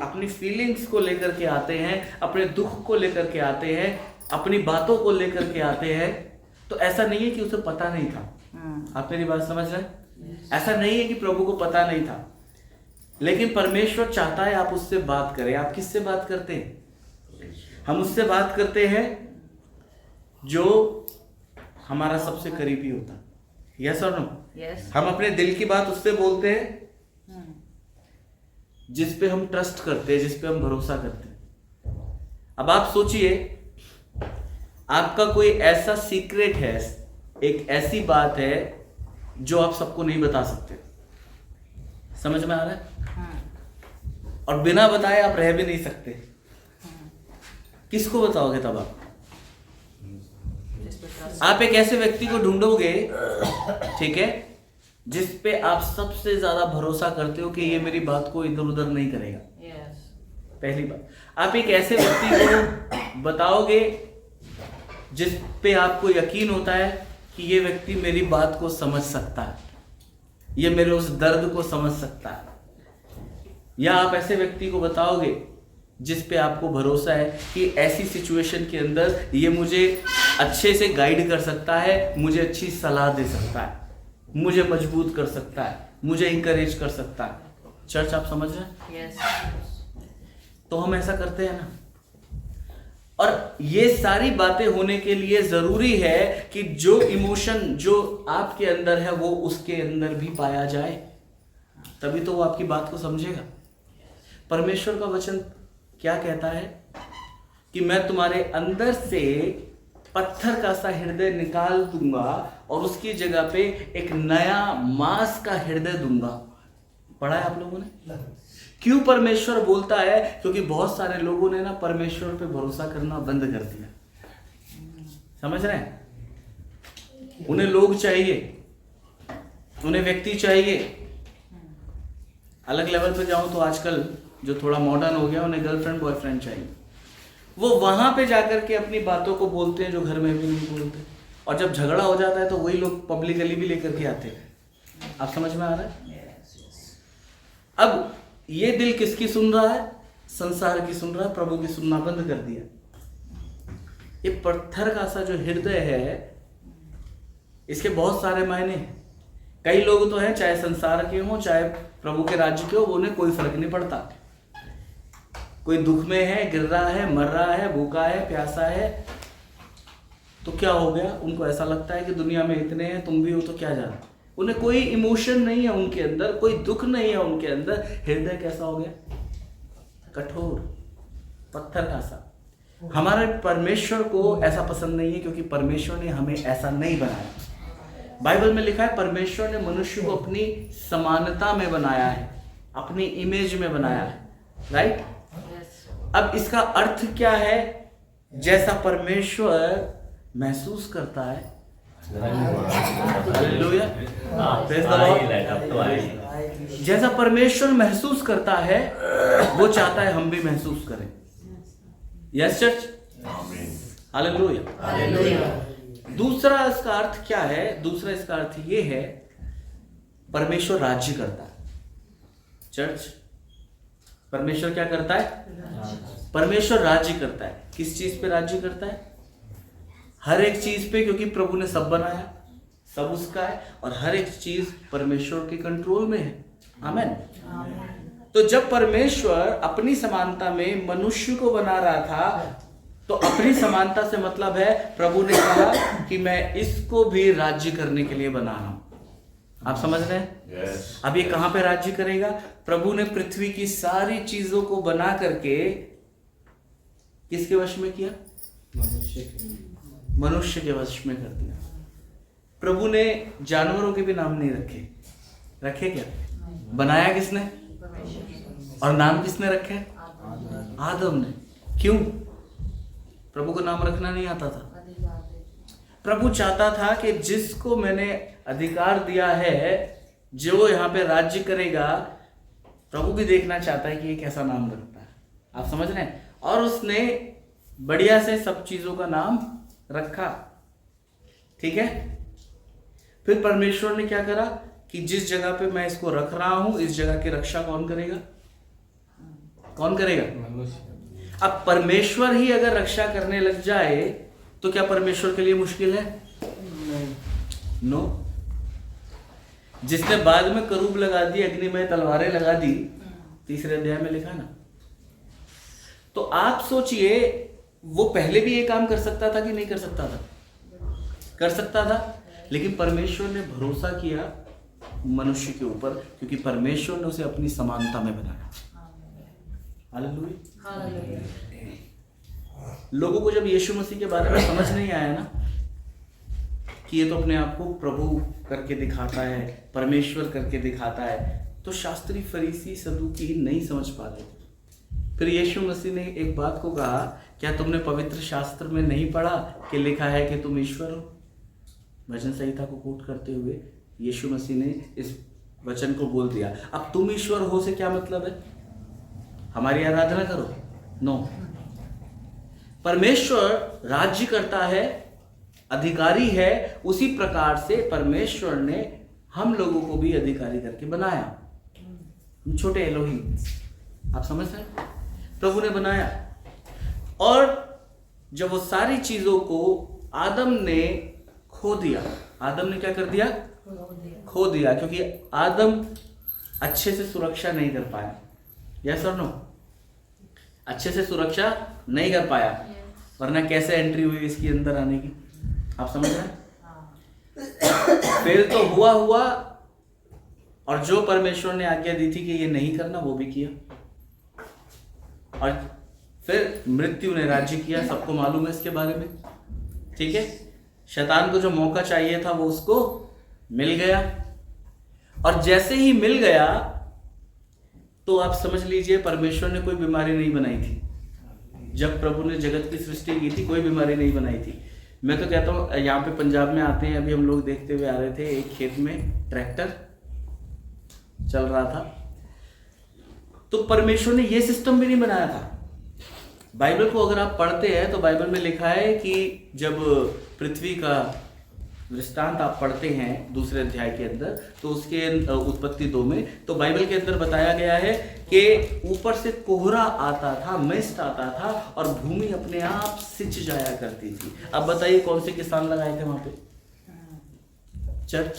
अपनी फीलिंग्स को लेकर के आते हैं, अपने दुख को लेकर के आते हैं, अपनी बातों को लेकर के आते हैं। तो ऐसा नहीं है कि उसे पता नहीं था। आप मेरी बात समझ रहे हैं? ऐसा नहीं है कि प्रभु को पता नहीं था, लेकिन परमेश्वर चाहता है आप उससे बात करें। आप किससे बात करते हैं? हम उससे बात करते हैं जो हमारा सबसे करीबी होता है। यस और नो? हम अपने दिल की बात उससे बोलते हैं जिस पे हम ट्रस्ट करते हैं, जिस पे हम भरोसा करते हैं। अब आप सोचिए, आपका कोई ऐसा सीक्रेट है, एक ऐसी बात है जो आप सबको नहीं बता सकते। समझ में आ रहा है? और बिना बताए आप रह भी नहीं सकते। किसको बताओगे तब आप एक ऐसे व्यक्ति को ढूंढोगे, ठीक है, जिस पे आप सबसे ज्यादा भरोसा करते हो कि ये मेरी बात को इधर उधर नहीं करेगा। पहली बात, आप एक ऐसे व्यक्ति को बताओगे जिस पे आपको यकीन होता है कि ये व्यक्ति मेरी बात को समझ सकता है, ये मेरे उस दर्द को समझ सकता है। या आप ऐसे व्यक्ति को बताओगे जिस पे आपको भरोसा है कि ऐसी सिचुएशन के अंदर ये मुझे अच्छे से गाइड कर सकता है, मुझे अच्छी सलाह दे सकता है, मुझे मजबूत कर सकता है, मुझे इंकरेज कर सकता है। चर्च, आप समझ रहे हैं? तो हम ऐसा करते हैं ना। और ये सारी बातें होने के लिए जरूरी है कि जो इमोशन जो आपके अंदर है वो उसके अंदर भी पाया जाए, तभी तो वो आपकी बात को समझेगा। परमेश्वर का वचन क्या कहता है कि मैं तुम्हारे अंदर से पत्थर का सा हृदय निकाल दूंगा और उसकी जगह पे एक नया मांस का हृदय दूंगा। पढ़ा है आप लोगों ने? क्यों परमेश्वर बोलता है? क्योंकि बहुत सारे लोगों ने ना परमेश्वर पे भरोसा करना बंद कर दिया। समझ रहे हैं? उन्हें लोग चाहिए, उन्हें व्यक्ति चाहिए। अलग लेवल पे जाऊं तो आजकल जो थोड़ा मॉडर्न हो गया, उन्हें गर्लफ्रेंड बॉयफ्रेंड चाहिए। वो वहां पे जाकर के अपनी बातों को बोलते हैं जो घर में भी नहीं बोलते, और जब झगड़ा हो जाता है तो वही लोग पब्लिकली भी लेकर के आते हैं। आप समझ में आ रहा है? अब ये दिल किसकी सुन रहा है? संसार की सुन रहा है, प्रभु की सुनना बंद कर दिया। ये पत्थर का सा जो हृदय है, इसके बहुत सारे मायने हैं। कई लोग तो हैं, चाहे संसार के हों चाहे प्रभु के राज्य के हो, उन्हें कोई फर्क नहीं पड़ता। कोई दुख में है, गिर रहा है, मर रहा है, भूखा है, प्यासा है, तो क्या हो गया? उनको ऐसा लगता है कि दुनिया में इतने हैं, तुम भी हो तो क्या जाना। उन्हें कोई इमोशन नहीं है उनके अंदर, कोई दुख नहीं है उनके अंदर। हृदय कैसा हो गया? कठोर, पत्थर का सा। हमारे परमेश्वर को ऐसा पसंद नहीं है, क्योंकि परमेश्वर ने हमें ऐसा नहीं बनाया। बाइबल में लिखा है परमेश्वर ने मनुष्य को अपनी समानता में बनाया है, अपनी इमेज में बनाया है। राइट? अब इसका अर्थ क्या है? जैसा परमेश्वर महसूस करता है, हालेलुया, प्रेज़ द लॉर्ड, जैसा परमेश्वर महसूस करता है वो चाहता है हम भी महसूस करें। Yes church, hallelujah. दूसरा इसका अर्थ क्या है? दूसरा इसका अर्थ ये है, परमेश्वर राज्य करता है। चर्च, परमेश्वर क्या करता है? परमेश्वर राज्य करता है। किस चीज पे राज्य करता है? हर एक चीज पे, क्योंकि प्रभु ने सब बनाया, सब उसका है, और हर एक चीज परमेश्वर के कंट्रोल में है। आमीन। तो जब परमेश्वर अपनी समानता में मनुष्य को बना रहा था, तो अपनी समानता से मतलब है प्रभु ने कहा कि मैं इसको भी राज्य करने के लिए बना रहा हूं। आप समझ रहे हैं? अब ये कहां पे राज्य करेगा? प्रभु ने पृथ्वी की सारी चीजों को बना करके किसके वश में किया? मनुष्य के वश में कर दिया। प्रभु ने जानवरों के भी नाम नहीं रखे। रखे क्या? बनाया किसने? और नाम किसने रखे? आदम ने। क्यों? प्रभु को नाम रखना नहीं आता था। प्रभु चाहता था कि जिसको मैंने अधिकार दिया है, जो यहाँ पे राज्य करेगा, प्रभु भी देखना चाहता है कि ये कैसा नाम रखता है। आप समझ रहे हैं? और उसने बढ़िया से सब चीजों का नाम रखा। ठीक है? फिर परमेश्वर ने क्या करा कि जिस जगह पे मैं इसको रख रहा हूं, इस जगह की रक्षा कौन करेगा? कौन करेगा? अब परमेश्वर ही अगर रक्षा करने लग जाए तो क्या परमेश्वर के लिए मुश्किल है? नो। जिसने बाद में करूब लगा दी, अग्निमय तलवारें लगा दी, 3 अध्याय में लिखा ना। तो आप सोचिए, वो पहले भी ये काम कर सकता था कि नहीं कर सकता था? कर सकता था, लेकिन परमेश्वर ने भरोसा किया मनुष्य के ऊपर, क्योंकि परमेश्वर ने उसे अपनी समानता में बनाया। हालेलुया। लोगों को जब यीशु मसीह के बारे में समझ नहीं आया ना, कि ये तो अपने आप को प्रभु करके दिखाता है, परमेश्वर करके दिखाता है, तो शास्त्री, फरीसी, सदूकी नहीं समझ पाते। फिर यीशु मसीह ने एक बात को कहा, क्या तुमने पवित्र शास्त्र में नहीं पढ़ा कि लिखा है कि तुम ईश्वर हो? भजन संहिता को कोट करते हुए यीशु मसीह ने इस वचन को बोल दिया। अब तुम ईश्वर हो से क्या मतलब है? हमारी आराधना करो? नो। परमेश्वर राज्य करता है, अधिकारी है, उसी प्रकार से परमेश्वर ने हम लोगों को भी अधिकारी करके बनाया। हम छोटे एलोही, आप समझ रहे हैं? प्रभु ने बनाया, और जब वो सारी चीजों को आदम ने खो दिया, आदम ने क्या कर दिया? खो दिया, क्योंकि आदम अच्छे से सुरक्षा नहीं कर पाया। यस और नो? अच्छे से सुरक्षा नहीं कर पाया, वरना कैसे एंट्री हुई इसके अंदर आने की? आप समझ रहे हैं? फेल तो हुआ, और जो परमेश्वर ने आज्ञा दी थी कि ये नहीं करना, वो भी किया, और फिर मृत्यु ने राज्य किया। सबको मालूम है इसके बारे में, ठीक है? शैतान को जो मौका चाहिए था वो उसको मिल गया, और जैसे ही मिल गया तो आप समझ लीजिए परमेश्वर ने कोई बीमारी नहीं बनाई थी। जब प्रभु ने जगत की सृष्टि की थी, कोई बीमारी नहीं बनाई थी। मैं तो कहता हूँ, यहाँ पे पंजाब में आते हैं, अभी हम लोग देखते हुए आ रहे थे, एक खेत में ट्रैक्टर चल रहा था, तो परमेश्वर ने ये सिस्टम भी नहीं बनाया था। बाइबल को अगर आप पढ़ते हैं तो बाइबल में लिखा है कि जब पृथ्वी का दृष्टांत आप पढ़ते हैं 2 अध्याय के अंदर, तो उसके उत्पत्ति 2 में, तो बाइबल के अंदर बताया गया है कि ऊपर से कोहरा आता था, मिस्ट आता था, और भूमि अपने आप सिंच जाया करती थी। अब बताइए कौन से किसान लगाए थे वहां पे? चर्च।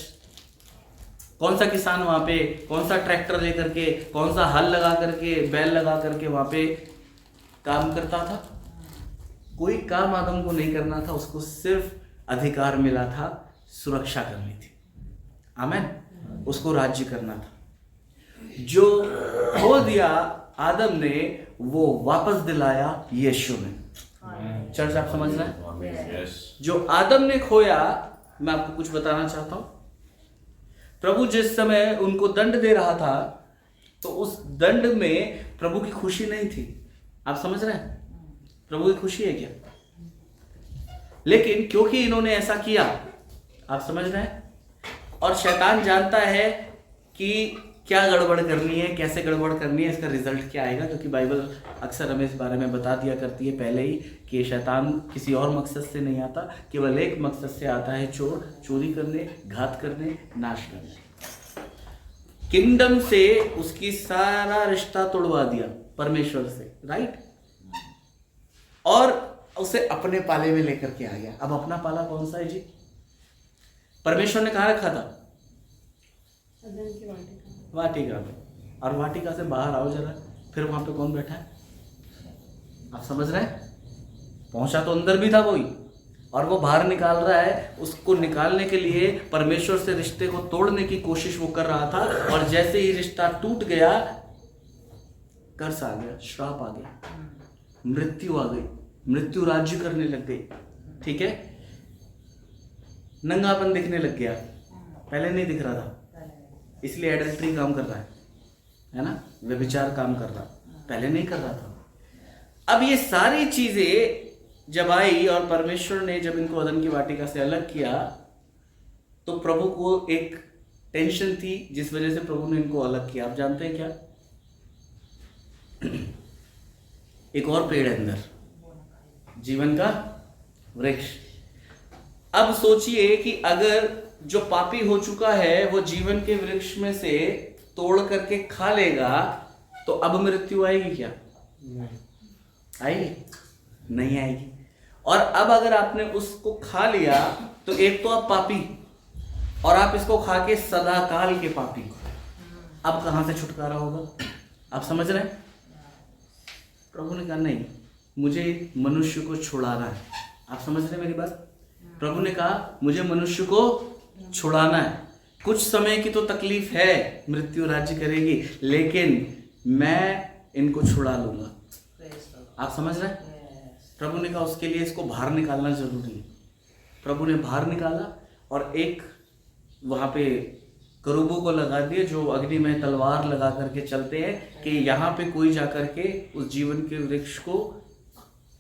कौन सा किसान वहां पे, कौन सा ट्रैक्टर लेकर के, कौन सा हल लगा करके, बैल लगा करके वहां पे काम करता था? कोई काम आदम को नहीं करना था, उसको सिर्फ अधिकार मिला था, सुरक्षा करनी थी। आमेन। उसको राज्य करना था। जो खो दिया आदम ने, वो वापस दिलाया यीशु ने। चर्च, आप समझ रहे हैं? जो आदम ने खोया, मैं आपको कुछ बताना चाहता हूं। प्रभु जिस समय उनको दंड दे रहा था, तो उस दंड में प्रभु की खुशी नहीं थी। आप समझ रहे हैं? प्रभु की खुशी है क्या? लेकिन क्योंकि इन्होंने ऐसा किया, आप समझ रहे हैं, और शैतान जानता है कि क्या गड़बड़ करनी है, कैसे गड़बड़ करनी है, इसका रिजल्ट क्या आएगा, क्योंकि बाइबल अक्सर हमें इस बारे में बता दिया करती है पहले ही कि शैतान किसी और मकसद से नहीं आता, केवल एक मकसद से आता है, चोरी करने, घात करने, नाश करने। किंगडम से उसकी सारा रिश्ता तोड़वा दिया परमेश्वर से, राइट, और उसे अपने पाले में लेकर के आ गया। अब अपना पाला कौन सा है जी? परमेश्वर ने कहाँ रखा था? वाटिका में। और वाटिका से बाहर आओ जरा, फिर वहां पे कौन बैठा है? आप समझ रहे हैं? पहुंचा तो अंदर भी था वही, और वो बाहर निकाल रहा है। उसको निकालने के लिए परमेश्वर से रिश्ते को तोड़ने की कोशिश वो कर रहा था, और जैसे ही रिश्ता टूट गया, कर्स आ गया, श्राप आ गया, मृत्यु आ गई, मृत्यु राज्य करने लग गई। ठीक है? नंगापन दिखने लग गया, पहले नहीं दिख रहा था, इसलिए एडल्ट्री काम कर रहा है ना, व्यभिचार काम कर रहा, पहले नहीं कर रहा था। अब ये सारी चीजें जब आई और परमेश्वर ने जब इनको अदन की वाटिका से अलग किया, तो प्रभु को एक टेंशन थी, जिस वजह से प्रभु ने इनको अलग किया। आप जानते हैं क्या? एक और पेड़ है अंदर, जीवन का वृक्ष। अब सोचिए कि अगर जो पापी हो चुका है वो जीवन के वृक्ष में से तोड़ करके खा लेगा, तो अब मृत्यु आएगी क्या? आएगी? नहीं आएगी। और अब अगर आपने उसको खा लिया तो एक तो आप पापी, और आप इसको खा के सदाकाल के पापी। अब कहां से छुटकारा होगा? आप समझ रहे हैं? प्रभु ने कहा नहीं, मुझे मनुष्य को छुड़ाना है। आप समझ रहे हैं मेरी बात? प्रभु ने कहा मुझे मनुष्य को छुड़ाना है। कुछ समय की तो तकलीफ है, मृत्यु राज्य करेगी, लेकिन मैं इनको छुड़ा लूंगा। आप समझ रहे हैं? प्रभु ने कहा उसके लिए इसको बाहर निकालना जरूरी है। प्रभु ने बाहर निकाला और एक वहां पे करूबों को लगा दिए जो अग्नि में तलवार लगा करके चलते हैं कि यहाँ पे कोई जा करके उस जीवन के वृक्ष को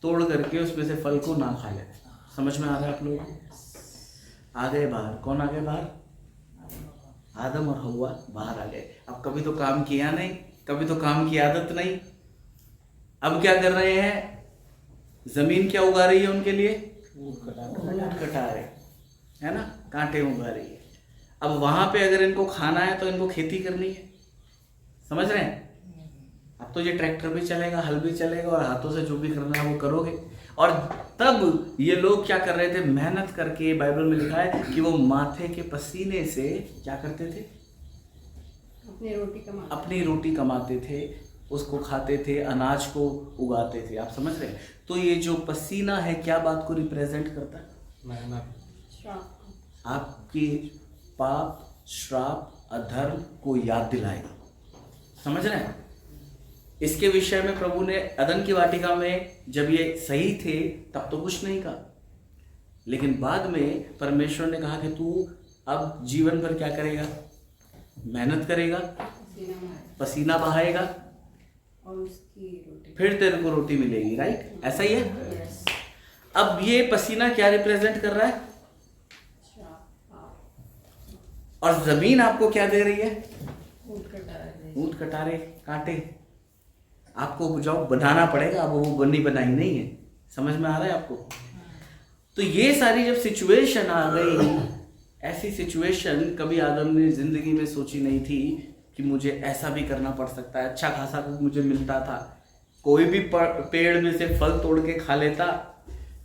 तोड़ करके उसमें से फल को ना खा ले। समझ में आ रहा है आप लोग? आ गए बाहर। कौन आ गए बाहर? आदम और हव्वा बाहर आ गए। अब कभी तो काम किया नहीं, कभी तो काम की आदत नहीं। अब क्या कर रहे हैं? जमीन क्या उगा रही है उनके लिए? ऊँट कटा रहे, है ना, कांटे उगा रही है। अब वहां पे अगर इनको खाना है तो इनको खेती करनी है। समझ रहे हैं? अब तो ये ट्रैक्टर भी चलेगा, हल भी चलेगा, और हाथों से जो भी करना है वो करोगे। और तब ये लोग क्या कर रहे थे? मेहनत करके, बाइबल में लिखा है कि वो माथे के पसीने से क्या करते थे? अपनी रोटी कमाते थे, उसको खाते थे, अनाज को उगाते थे। आप समझ रहे हैं? तो ये जो पसीना है क्या बात को रिप्रेजेंट करता है? मेहनत। आपकी पाप, श्राप, अधर्म को याद दिलाएगा। समझ रहे हैं? इसके विषय में प्रभु ने अदन की वाटिका में जब ये सही थे तब तो कुछ नहीं कहा, लेकिन बाद में परमेश्वर ने कहा कि तू अब जीवन भर क्या करेगा? मेहनत करेगा, पसीना बहाएगा, और उसकी रोटी, फिर तेरे को रोटी मिलेगी। राइट? ऐसा ही है। अब ये पसीना क्या रिप्रेजेंट कर रहा है? और जमीन आपको क्या दे रही है? ऊँट कटारे, कांटे। आपको जाओ बनाना पड़ेगा, अब वो बनी बनाई नहीं है। समझ में आ रहा है आपको? तो ये सारी जब सिचुएशन आ गई, ऐसी सिचुएशन कभी आदम ने जिंदगी में सोची नहीं थी कि मुझे ऐसा भी करना पड़ सकता है। अच्छा खासा कुछ मुझे मिलता था, कोई भी पेड़ में से फल तोड़ के खा लेता,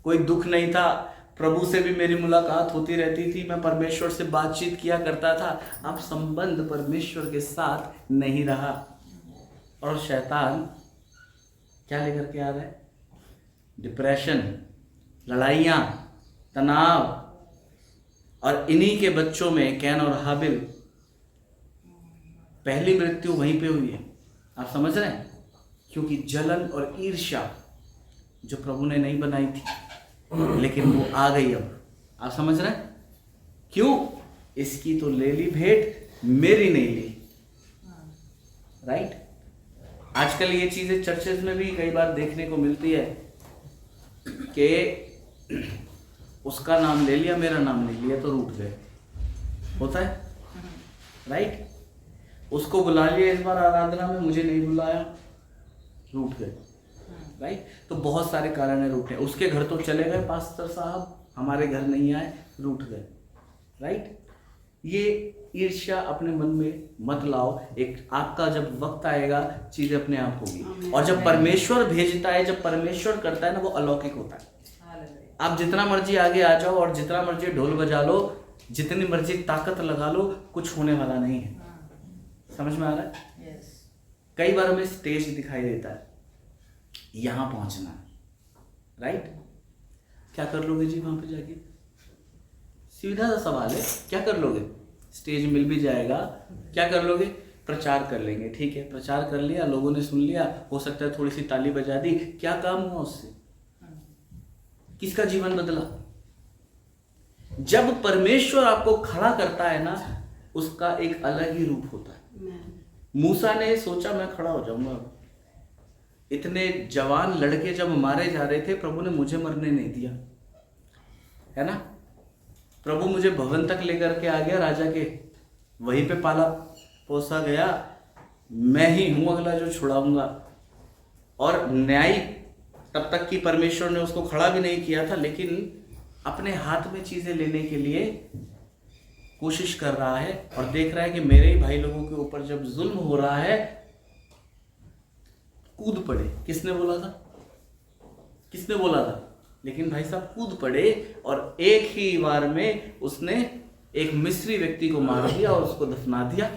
कोई दुख नहीं था। प्रभु से भी मेरी मुलाकात होती रहती थी, मैं परमेश्वर से बातचीत किया करता था। अब संबंध परमेश्वर के साथ नहीं रहा, और शैतान क्या लेकर के आ रहा है? डिप्रेशन, लड़ाइयाँ, तनाव, और इन्हीं के बच्चों में कैन और हाबिल, पहली मृत्यु वहीं पे हुई है। आप समझ रहे हैं? क्योंकि जलन और ईर्ष्या जो प्रभु ने नहीं बनाई थी, लेकिन वो आ गई अब। आप समझ रहे हैं? क्यों? इसकी तो ले ली भेंट, मेरी नहीं ली। राइट? आजकल ये चीजें चर्चेज में भी कई बार देखने को मिलती है कि उसका नाम ले लिया, मेरा नाम नहीं लिया तो रूठ गए। होता है? राइट? उसको बुला लिया इस बार आराधना में, मुझे नहीं बुलाया, रूठ गए। राइट? तो बहुत सारे कारण है रूठे। उसके घर तो चले गए पास्टर साहब, हमारे घर नहीं आए, रूठ गए। राइट? ये ईर्ष्या अपने मन में मत लाओ। एक आपका जब वक्त आएगा चीजें अपने आप होगी, और जब परमेश्वर भेजता है, जब परमेश्वर करता है ना, वो अलौकिक होता है। आप जितना मर्जी आगे आ जाओ और जितना मर्जी ढोल बजा लो, जितनी मर्जी ताकत लगा लो, कुछ होने वाला नहीं है। समझ में आ रहा है? कई बार हमें स्टेज दिखाई देता है, यहां पहुंचना है। राइट? क्या कर लोगे जी वहां पे जाके? सीधा सा सवाल है, क्या कर लोगे? स्टेज मिल भी जाएगा, क्या कर लोगे? प्रचार कर लेंगे। ठीक है, प्रचार कर लिया, लोगों ने सुन लिया, हो सकता है थोड़ी सी ताली बजा दी, क्या काम हुआ उससे? किसका जीवन बदला? जब परमेश्वर आपको खड़ा करता है ना, उसका एक अलग ही रूप होता है। मूसा ने सोचा मैं खड़ा हो जाऊंगा। इतने जवान लड़के जब मारे जा रहे थे, प्रभु ने मुझे मरने नहीं दिया, है ना? प्रभु मुझे भवन तक लेकर के आ गया, राजा के, वहीं पे पाला पोसा गया, मैं ही हूं अगला जो छुड़ाऊंगा। और न्यायी तब तक कि परमेश्वर ने उसको खड़ा भी नहीं किया था, लेकिन अपने हाथ में चीजें लेने के लिए कोशिश कर रहा है और देख रहा है कि मेरे ही भाई लोगों के ऊपर जब जुल्म हो रहा है, कूद पड़े। किसने बोला था? किसने बोला था? लेकिन भाई साहब कूद पड़े और एक ही बार में उसने एक मिस्री व्यक्ति को मार दिया और उसको दफना दिया।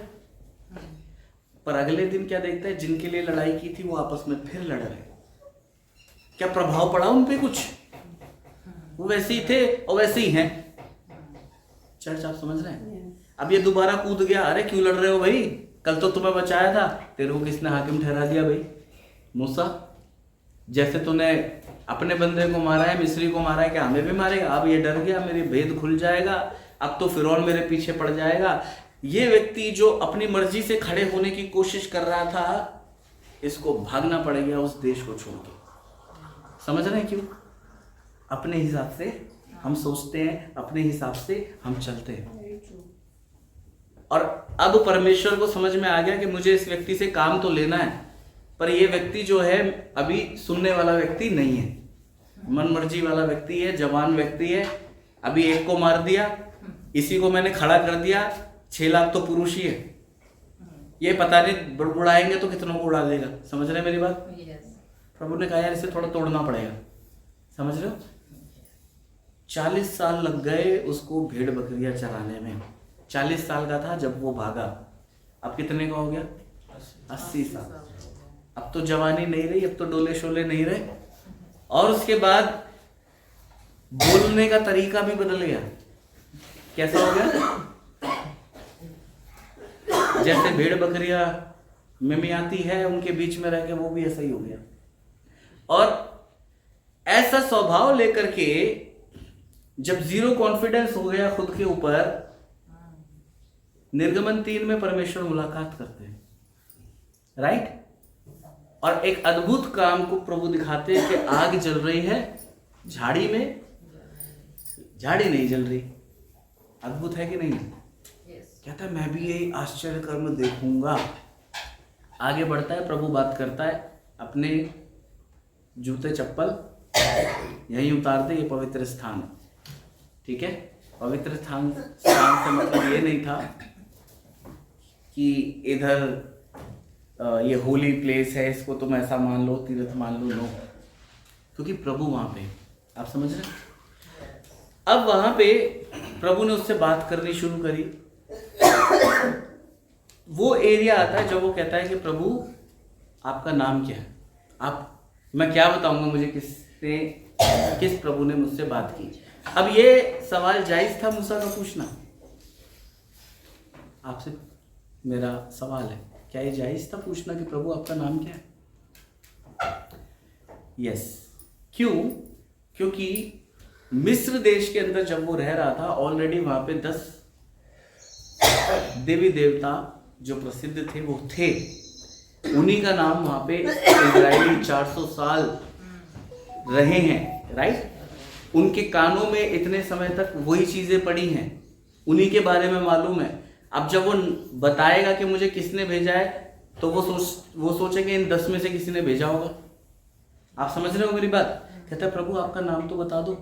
पर अगले दिन क्या देखता है, जिनके लिए लड़ाई की थी वो आपस में फिर लड़ रहे। क्या प्रभाव पड़ा उन पे? कुछ वो वैसे ही थे और वैसे ही हैं। चर्च आप समझ रहे हैं? अब ये दोबारा कूद गया, अरे क्यों लड़ रहे हो भाई, कल तो तुम्हें बचाया था, तेरे को किसने हाकिम ठहरा दिया भाई? मूसा, जैसे तूने अपने बंदे को मारा है, मिस्री को मारा है, क्या हमें भी मारेगा? अब ये डर गया, मेरी भेद खुल जाएगा, अब तो फिरौन मेरे पीछे पड़ जाएगा। ये व्यक्ति जो अपनी मर्जी से खड़े होने की कोशिश कर रहा था, इसको भागना पड़ गया उस देश को छोड़ के। समझ रहे हैं क्यों? अपने हिसाब से हम सोचते हैं, अपने हिसाब से हम चलते हैं। और अब परमेश्वर को समझ में आ गया कि मुझे इस व्यक्ति से काम तो लेना है, पर ये व्यक्ति जो है अभी सुनने वाला व्यक्ति नहीं है, मन मर्जी वाला व्यक्ति है, जवान व्यक्ति है। अभी एक को मार दिया, इसी को मैंने खड़ा कर दिया, 6 लाख तो पुरुष ही है, ये पता नहीं बुड़ाएंगे तो कितनों को उड़ा देगा। समझ रहे मेरी बात? प्रभु ने कहा यार इसे थोड़ा तोड़ना पड़ेगा। समझ रहे हो? 40 साल लग गए उसको भेड़ बकरियां चराने में। 40 साल का था जब वो भागा, अब कितने का हो गया? 80 साल। अब तो जवानी नहीं रही, अब तो डोले शोले नहीं रहे, और उसके बाद बोलने का तरीका भी बदल गया। कैसा हो गया? जैसे भेड़ बकरियां मिमियाती है उनके बीच में रह के, वो भी ऐसा ही हो गया। और ऐसा स्वभाव लेकर के जब जीरो कॉन्फिडेंस हो गया खुद के ऊपर, निर्गमन 3 में परमेश्वर मुलाकात करते हैं, राइट? और एक अद्भुत काम को प्रभु दिखाते हैं कि आग जल रही है झाड़ी में, झाड़ी नहीं जल रही। अद्भुत है कि नहीं? कहता है मैं भी यही आश्चर्य कर्म देखूंगा। आगे बढ़ता है, प्रभु बात करता है, अपने जूते चप्पल यहीं उतार दे, ये पवित्र स्थान है। ठीक है? पवित्र स्थान से मतलब ये नहीं था कि इधर ये होली प्लेस है, इसको तुम ऐसा मान लो, तीर्थ मान लो, नो, क्योंकि प्रभु वहां पे, आप समझ रहे? अब वहां पे प्रभु ने उससे बात करनी शुरू करी। वो एरिया आता है जब वो कहता है कि प्रभु आपका नाम क्या है? मैं क्या बताऊंगा मुझे किस प्रभु ने मुझसे बात की? अब ये सवाल जायज था मूसा का पूछना? आपसे मेरा सवाल है, क्या ये जायज था पूछना कि प्रभु आपका नाम क्या है? यस। क्यों? क्योंकि मिस्र देश के अंदर जब वो रह रहा था, ऑलरेडी वहां पे 10 देवी देवता जो प्रसिद्ध थे वो थे। उन्हीं का नाम वहां पे इजरायली 400 साल रहे हैं, राइट? उनके कानों में इतने समय तक वही चीजें पड़ी हैं, उन्हीं के बारे में मालूम है। अब जब वो बताएगा कि मुझे किसने भेजा है, तो वो सोचेंगे इन 10 में से किसी ने भेजा होगा। आप समझ रहे हो मेरी बात? कहता है प्रभु आपका नाम तो बता दो।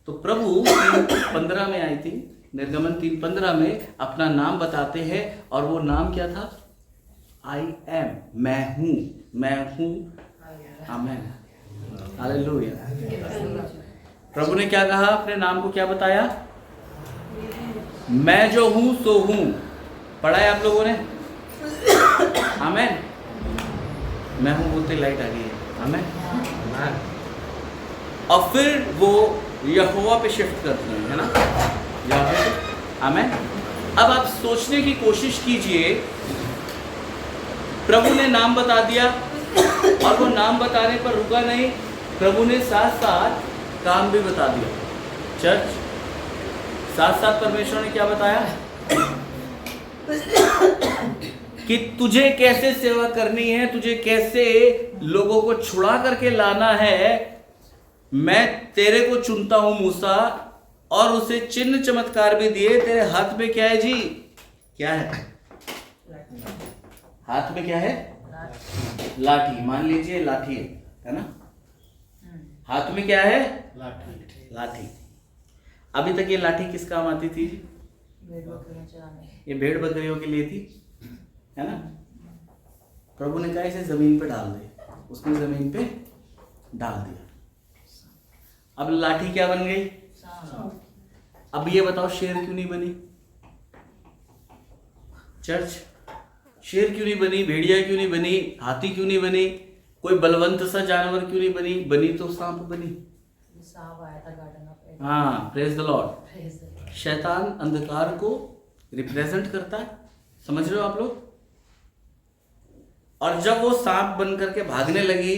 तो प्रभु 3:15 में आई थी, निर्गमन 3:15 में अपना नाम बताते हैं, और वो नाम क्या था? आई एम, मैं हूं। आमेन, हालेलुया। प्रभु ने क्या कहा? अपने नाम को क्या बताया? मैं जो हूं सो हूं। पढ़ा है आप लोगों ने? आमेन। मैं हूं बोलते लाइट आ गई है। आमेन। और फिर वो यहोवा पे शिफ्ट करते हैं, है ना? यहोवा पे। आमेन। अब आप सोचने की कोशिश कीजिए, प्रभु ने नाम बता दिया, और वो नाम बताने पर रुका नहीं, प्रभु ने साथ साथ काम भी बता दिया। चर्च, साथ साथ परमेश्वर ने क्या बताया? कि तुझे कैसे सेवा करनी है, तुझे कैसे लोगों को छुड़ा करके लाना है। मैं तेरे को चुनता हूं मूसा, और उसे चिन्ह चमत्कार भी दिए। तेरे हाथ में क्या है जी? क्या है हाथ में? क्या है? लाठी। मान लीजिए लाठी है ना? हाथ में क्या है? लाठी। अभी तक ये लाठी किस काम आती थी? ये भेड़ बकरियों के लिए थी, है ना। प्रभु ने कहा इसे जमीन पे डाल दे, उसने जमीन पे डाल दिया। अब लाठी क्या बन गई? अब ये बताओ शेर क्यों नहीं बनी? चर्च शेर क्यों नहीं बनी? भेड़िया क्यों नहीं बनी? हाथी क्यों नहीं बनी? कोई बलवंत सा जानवर क्यों नहीं बनी? बनी तो सांप बनी। सांप आया था गार्डन ऑफ, हाँ, प्रेज द लॉर्ड। शैतान अंधकार को रिप्रेजेंट करता है, समझ रहे हो आप लोग। और जब वो सांप बन करके भागने लगी,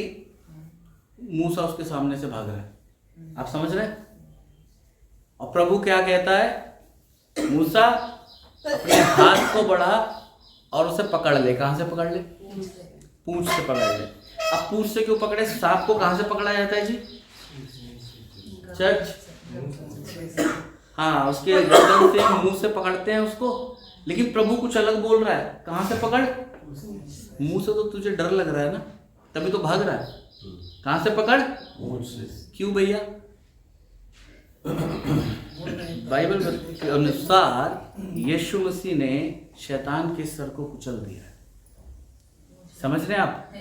मूसा उसके सामने से भाग रहा है, आप समझ रहे हैं। और प्रभु क्या कहता है? मूसा अपने हाथ को बढ़ा और उसे पकड़ ले। कहां से पकड़ ले? पूंछ से पकड़ ले। अब पूंछ से क्यों पकड़े? सांप को कहां से पकड़ा जाता है जी? चर्च, हाँ, उसके गर्दन से, मुंह से पकड़ते हैं उसको। लेकिन प्रभु कुछ अलग बोल रहा है। कहां से पकड़? मुंह से तो तुझे डर लग रहा है ना, तभी तो भाग रहा है। कहां से पकड़? क्यों भैया? बाइबल के अनुसार यीशु मसीह ने शैतान के सर को कुचल दिया है। समझ रहे हैं आप?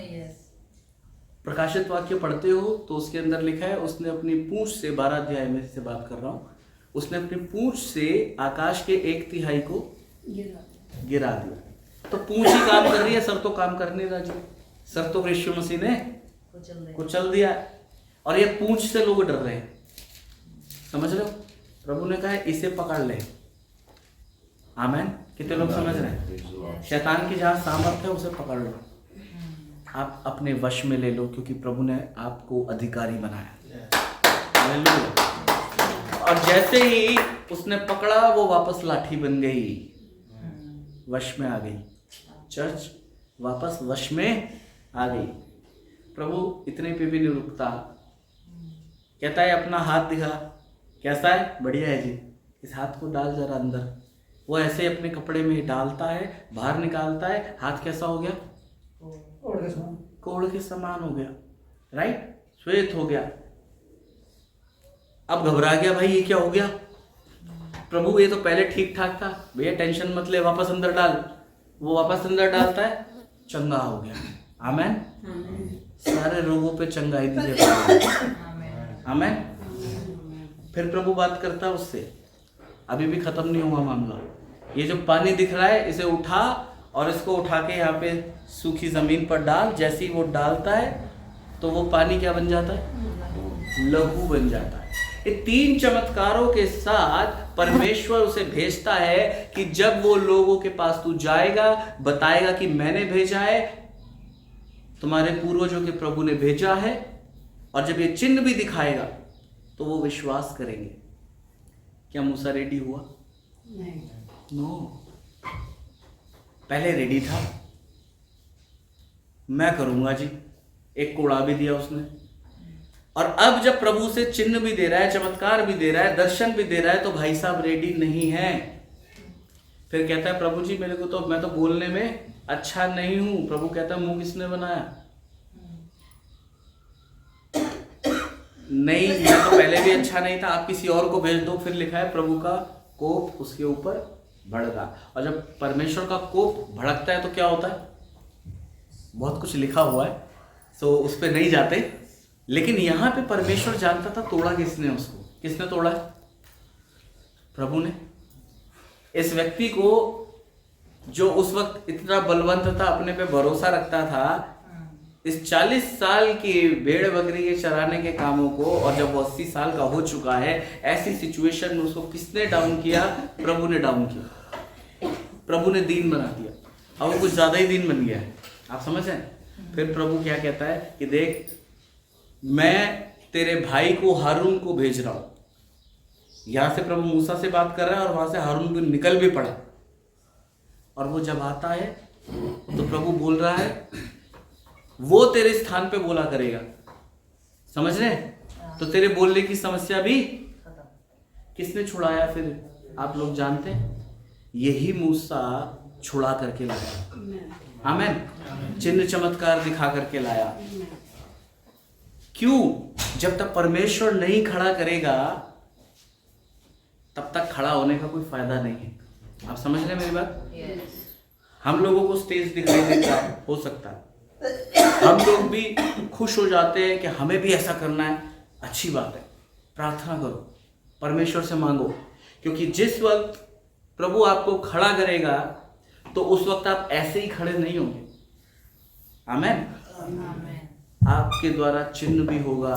प्रकाशित वाक्य पढ़ते हो तो उसके अंदर लिखा है, उसने अपनी पूंछ से, 12 अध्याय में से बात कर रहा हूं, उसने अपनी पूंछ से आकाश के 1/3 को गिरा दिया। तो पूंछ ही काम कर रही है, सर तो काम कर नहीं रहा जी। सर तो यीशु मसीह ने कुचल दिया। और ये पूंछ से लोग डर रहे हैं, समझ रहे हो। प्रभु ने कहा है इसे पकड़ ले। आमेन। कितने लोग समझ रहे हैं? शैतान की जहां सामर्थ है उसे पकड़ लो, आप अपने वश में ले लो, क्योंकि प्रभु ने आपको अधिकारी बनाया। और जैसे ही उसने पकड़ा, वो वापस लाठी बन गई, वश में आ गई। चर्च वापस वश में आ गई। प्रभु इतने पे भी नहीं रुकता, कहता है अपना हाथ दिखा। कैसा है? बढ़िया है जी। इस हाथ को डाल जरा अंदर। वो ऐसे अपने कपड़े में डालता है, बाहर निकालता है, हाथ कैसा हो गया? कोड़ के समान हो गया, राइट, श्वेत हो गया। अब घबरा गया, भाई ये क्या हो गया? प्रभु ये तो पहले ठीक ठाक था, भैया टेंशन मत ले, वापस अंदर डाल। वो वापस अंदर डालता है, चंगा हो गया। आमेन। सारे रोगों पे चंगाई दी जाती है। आमेन। फिर प्रभु बात करता है उससे, अभी भी खत्म नहीं हुआ मामला। ये जो पानी दिख रहा है, इसे उठा और इसको उठा के यहाँ पे सूखी जमीन पर डाल। जैसे ही वो डालता है तो वो पानी क्या बन जाता है? लहू बन जाता है। ये 3 चमत्कारों के साथ परमेश्वर उसे भेजता है कि जब वो लोगों के पास तू जाएगा, बताएगा कि मैंने भेजा है, तुम्हारे पूर्वजों के प्रभु ने भेजा है, और जब ये चिन्ह भी दिखाएगा तो वो विश्वास करेंगे। क्या मूसा रेडी हुआ? नहीं, नो। पहले रेडी था, मैं करूंगा जी। एक कोड़ा भी दिया उसने। और अब जब प्रभु से चिन्ह भी दे रहा है, चमत्कार भी दे रहा है, दर्शन भी दे रहा है, तो भाई साहब रेडी नहीं है। फिर कहता है प्रभु जी मेरे को तो, मैं तो बोलने में अच्छा नहीं हूं। प्रभु कहता है मुंह किसने बनाया? नहीं, मैं तो पहले भी अच्छा नहीं था, आप किसी और को भेज दो। फिर लिखा है प्रभु का कोप उसके ऊपर भड़का। और जब परमेश्वर का कोप भड़कता है तो क्या होता है? बहुत कुछ लिखा हुआ है, सो उस पर नहीं जाते। लेकिन यहां पे परमेश्वर जानता था तोड़ा किसने उसको। किसने तोड़ा है? प्रभु ने। इस व्यक्ति को जो उस वक्त इतना बलवंत था, अपने पे भरोसा रखता था, इस 40 साल की भेड़ बकरी के चराने के कामों को, और जब वो 80 साल का हो चुका है, ऐसी सिचुएशन में उसको किसने डाउन किया? प्रभु ने डाउन किया। प्रभु ने दीन बना दिया। अब वो कुछ ज्यादा ही दीन बन गया है, आप समझ रहे हैं। फिर प्रभु क्या कहता है कि देख, मैं तेरे भाई को, हारून को भेज रहा हूं। यहां से प्रभु मूसा से बात कर रहा है और वहां से हारून भी निकल भी पड़ा। और वो जब आता है तो प्रभु बोल रहा है वो तेरे स्थान पे बोला करेगा। समझ रहे? तो तेरे बोलने की समस्या भी किसने छुड़ाया? फिर आप लोग जानते हैं, यही मूसा छुड़ा करके लाया। आमेन। चिन्ह चमत्कार दिखा करके लाया। क्यों? जब तक परमेश्वर नहीं खड़ा करेगा तब तक खड़ा होने का कोई फायदा नहीं है। आप समझ रहे हैं मेरी बात? Yes. हम लोगों को स्टेज दिखाई देता है, हो सकता है हम लोग भी खुश हो जाते हैं कि हमें भी ऐसा करना है। अच्छी बात है, प्रार्थना करो, परमेश्वर से मांगो, क्योंकि जिस वक्त प्रभु आपको खड़ा करेगा तो उस वक्त आप ऐसे ही खड़े नहीं होंगे। आमेन। Amen. आपके द्वारा चिन्ह भी होगा,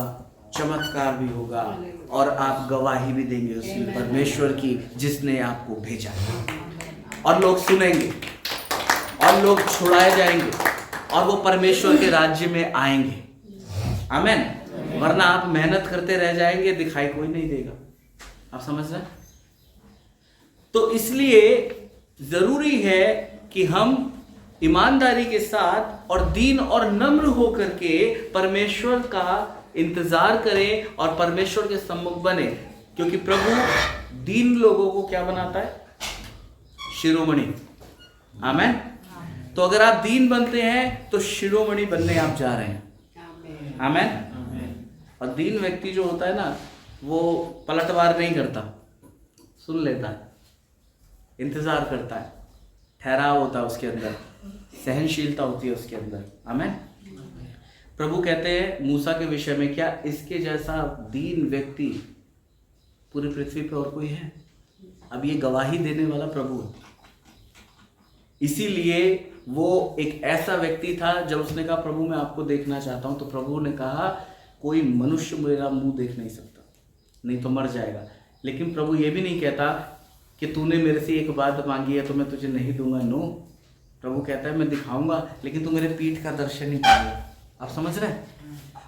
चमत्कार भी होगा, और आप गवाही भी देंगे उसी परमेश्वर की जिसने आपको भेजा है। और लोग सुनेंगे और लोग छुड़ाए जाएंगे और वो परमेश्वर के राज्य में आएंगे। आमेन। वरना आप मेहनत करते रह जाएंगे, दिखाई कोई नहीं देगा। आप समझ रहे हैं? तो इसलिए जरूरी है कि हम ईमानदारी के साथ और दीन और नम्र होकर के परमेश्वर का इंतजार करें और परमेश्वर के सम्मुख बने, क्योंकि प्रभु दीन लोगों को क्या बनाता है? शिरोमणि। आमेन। तो अगर आप दीन बनते हैं तो शिरोमणि बनने आप जा रहे हैं। आमेन। और दीन व्यक्ति जो होता है ना, वो पलटवार नहीं करता, सुन लेता है, इंतजार करता है, ठहराव होता है उसके अंदर, सहनशीलता होती है उसके अंदर। आमेन। प्रभु कहते हैं मूसा के विषय में, क्या इसके जैसा दीन व्यक्ति पूरी पृथ्वी पे और कोई है? अब ये गवाही देने वाला प्रभु है। इसीलिए वो एक ऐसा व्यक्ति था, जब उसने कहा प्रभु मैं आपको देखना चाहता हूं, तो प्रभु ने कहा कोई मनुष्य मेरा मुंह देख नहीं सकता, नहीं तो मर जाएगा। लेकिन प्रभु ये भी नहीं कहता कि तूने मेरे से एक बात मांगी है तो मैं तुझे नहीं दूंगा। नो, प्रभु कहता है मैं दिखाऊंगा, लेकिन तू मेरे पीठ का दर्शन नहीं पाएगा। आप समझ रहे हैं?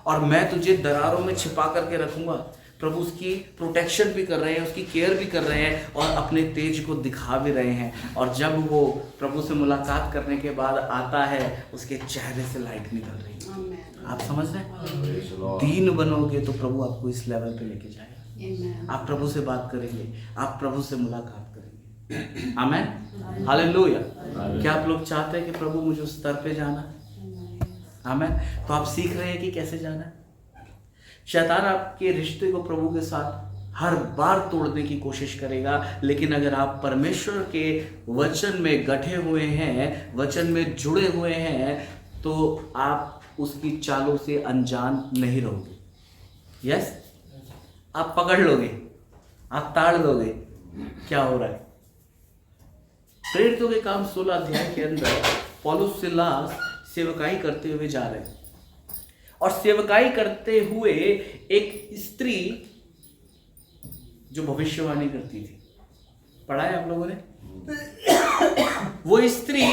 और मैं तुझे दरारों में छिपा करके रखूंगा। प्रभु उसकी प्रोटेक्शन भी कर रहे हैं, उसकी केयर भी कर रहे हैं और अपने तेज को दिखा भी रहे हैं। और जब वो प्रभु से मुलाकात करने के बाद आता है, उसके चेहरे से लाइट निकल रही है। आप समझ रहे हैं? दीन बनोगे तो प्रभु आपको इस लेवल पे लेके जाएगा। आप प्रभु से बात करेंगे, आप प्रभु से मुलाकात करेंगे। आमेन। हालेलुया। क्या आप लोग चाहते हैं कि प्रभु मुझे उस स्तर पे जाना? आमेन। तो आप सीख रहे हैं कि कैसे जाना है। शैतान आपके रिश्ते को प्रभु के साथ हर बार तोड़ने की कोशिश करेगा, लेकिन अगर आप परमेश्वर के वचन में गठे हुए हैं, वचन में जुड़े हुए हैं, तो आप उसकी चालों से अनजान नहीं रहोगे। यस, आप पकड़ लोगे, आप ताड़ लोगे क्या हो रहा है। प्रेरितों के काम 16 अध्याय के अंदर पौलुस सिलास सेवकाई करते हुए जा रहे हैं, और सेवकाई करते हुए एक स्त्री जो भविष्यवाणी करती थी, पढ़ा है आप लोगों ने? वो स्त्री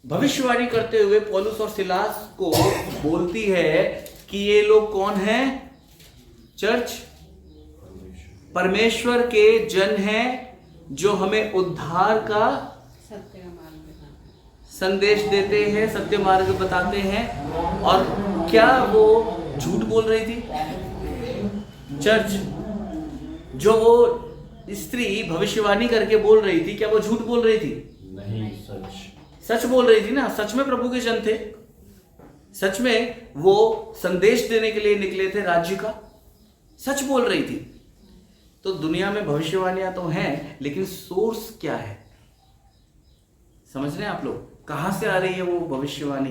भविष्यवाणी करते हुए पौलुस और सिलास को बोलती है कि ये लोग कौन हैं? चर्च, परमेश्वर के जन हैं जो हमें उद्धार का संदेश देते हैं, सत्य मार्ग बताते हैं। और क्या वो झूठ बोल रही थी? चर्च, जो वो स्त्री भविष्यवाणी करके बोल रही थी, क्या वो झूठ बोल रही थी? नहीं, सच बोल रही थी ना। सच में प्रभु के जन थे, सच में वो संदेश देने के लिए निकले थे राज्य का, सच बोल रही थी। तो दुनिया में भविष्यवाणियां तो हैं, लेकिन सोर्स क्या है? समझ रहे हैं आप लोग? कहां से आ रही है वो भविष्यवाणी?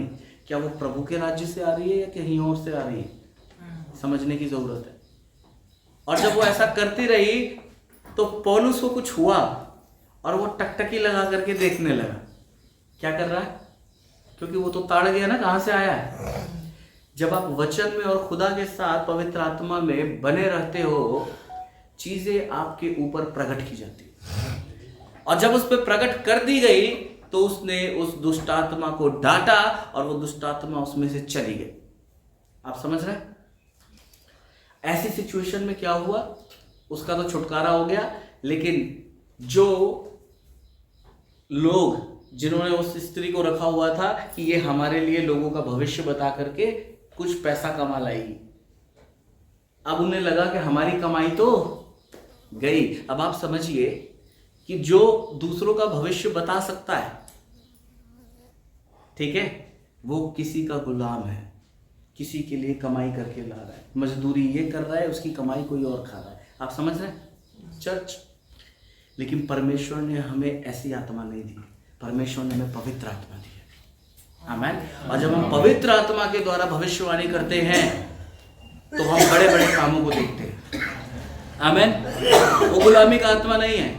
क्या वो प्रभु के राज्य से आ रही है या कहीं और से आ रही है? समझने की जरूरत है। और जब वो ऐसा करती रही तो पौलुस को कुछ हुआ और वो टकटकी लगा करके देखने लगा क्या कर रहा है, क्योंकि वो तो ताड़ गया ना, कहां से आया है। जब आप वचन में और खुदा के साथ पवित्र आत्मा में बने रहते हो, चीजें आपके ऊपर प्रकट की जाती है। और जब उस पर प्रकट कर दी गई तो उसने उस दुष्ट आत्मा को डांटा और वो दुष्ट आत्मा उसमें से चली गई। आप समझ रहे हैं? ऐसी सिचुएशन में क्या हुआ? उसका तो छुटकारा हो गया, लेकिन जो लोग जिन्होंने उस स्त्री को रखा हुआ था कि ये हमारे लिए लोगों का भविष्य बता करके कुछ पैसा कमा लाएगी, अब उन्हें लगा कि हमारी कमाई तो गई। अब आप समझिए कि जो दूसरों का भविष्य बता सकता है, ठीक है, वो किसी का गुलाम है, किसी के लिए कमाई करके ला रहा है, मजदूरी ये कर रहा है, उसकी कमाई कोई और खा रहा है। आप समझ रहे हैं? चर्च, लेकिन परमेश्वर ने हमें ऐसी आत्मा नहीं दी, परमेश्वर ने हमें पवित्र आत्मा दी है। आमीन। और जब हम पवित्र आत्मा के द्वारा भविष्यवाणी करते हैं तो हम बड़े बड़े कामों को देखते हैं। आमीन। वो गुलामी का आत्मा नहीं है,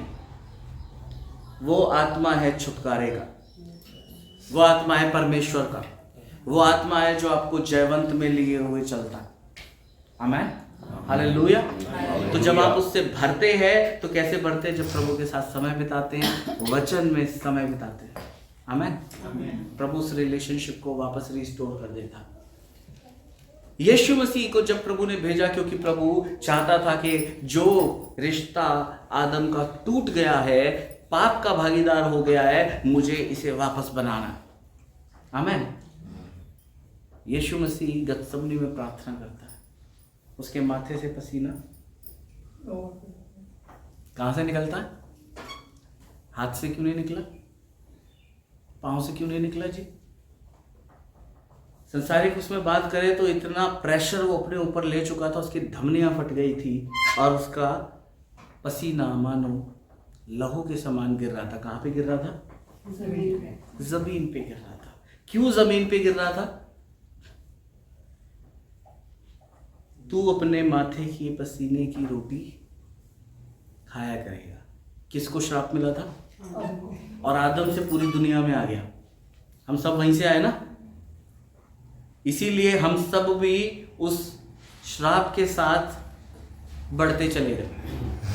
वो आत्मा है छुटकारे का, वो आत्मा है परमेश्वर का, वो आत्मा है जो आपको जयवंत में लिए हुए चलता है। आमीन। हालेलुया। तो जब आप उससे भरते हैं तो कैसे भरते हैं? जब प्रभु के साथ समय बिताते हैं, वचन में समय बिताते हैं। आमीन। प्रभु उस रिलेशनशिप को वापस रिस्टोर कर देता है। यीशु मसीह को जब प्रभु ने भेजा, क्योंकि प्रभु चाहता था कि जो रिश्ता आदम का टूट गया है, पाप का भागीदार हो गया है, मुझे इसे वापस बनाना। आमीन। यीशु मसीह गतसमनी में प्रार्थना करता है, उसके माथे से पसीना कहां से निकलता है? हाथ से क्यों नहीं निकला? पांव से क्यों नहीं निकला जी? संसारिक उसमें बात करें तो इतना प्रेशर वो अपने ऊपर ले चुका था, उसकी धमनियां फट गई थी और उसका पसीना मानो लहू के समान गिर रहा था। कहां पे गिर रहा था? जमीन पे गिर रहा था। क्यों जमीन पे गिर रहा था? तू अपने माथे की पसीने की रोटी खाया करेगा। किसको श्राप मिला था? और आदम से पूरी दुनिया में आ गया। हम सब वहीं से आए ना, इसीलिए हम सब भी उस श्राप के साथ बढ़ते चले गए।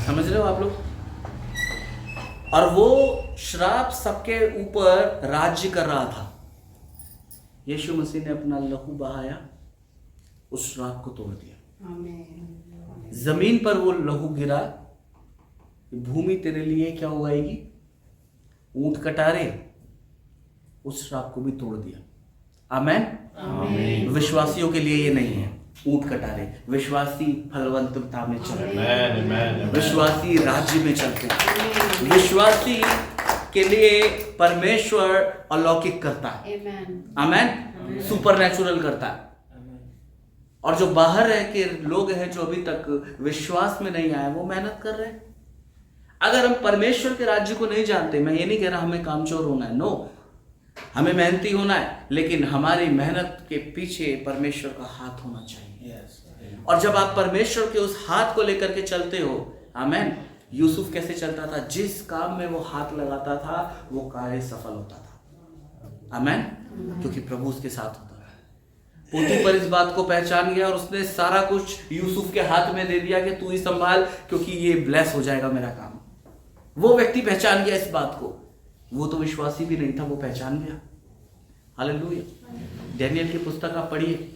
समझ रहे हो आप लोग? और वो श्राप सबके ऊपर राज्य कर रहा था। यीशु मसीह ने अपना लहू बहाया, उस श्राप को तोड़ दिया। जमीन पर वो लहू गिरा, भूमि तेरे लिए क्या उगाएगी? ऊंट कटारे। उस श्राप को भी तोड़ दिया। आमीन। विश्वासियों के लिए ये नहीं है ऊंट कटारे, विश्वासी फलवंतता में चलते, विश्वासी राज्य में चलते, विश्वासी के लिए परमेश्वर अलौकिक करता है। आमीन। सुपरनैचुरल करता है। और जो बाहर रह के लोग हैं, जो अभी तक विश्वास में नहीं आए, वो मेहनत कर रहे हैं। अगर हम परमेश्वर के राज्य को नहीं जानते, मैं ये नहीं कह रहा हमें कामचोर होना है, नो, हमें मेहनती होना है, लेकिन हमारी मेहनत के पीछे परमेश्वर का हाथ होना चाहिए। और जब आप परमेश्वर के उस हाथ को लेकर के चलते हो, आमीन। यूसुफ कैसे चलता था? जिस काम में वो हाथ लगाता था वो कार्य सफल होता था। आमीन। क्योंकि प्रभु उसके साथ होता है। पोतीफर इस बात को पहचान गया और उसने सारा कुछ यूसुफ के हाथ में दे दिया कि तू ही संभाल, क्योंकि ये ब्लेस हो जाएगा मेरा काम। वो व्यक्ति पहचान गया इस बात को। वो तो विश्वासी भी नहीं था, वो पहचान गया। हालेलुया। डैनियल की पुस्तक आप पढ़िए,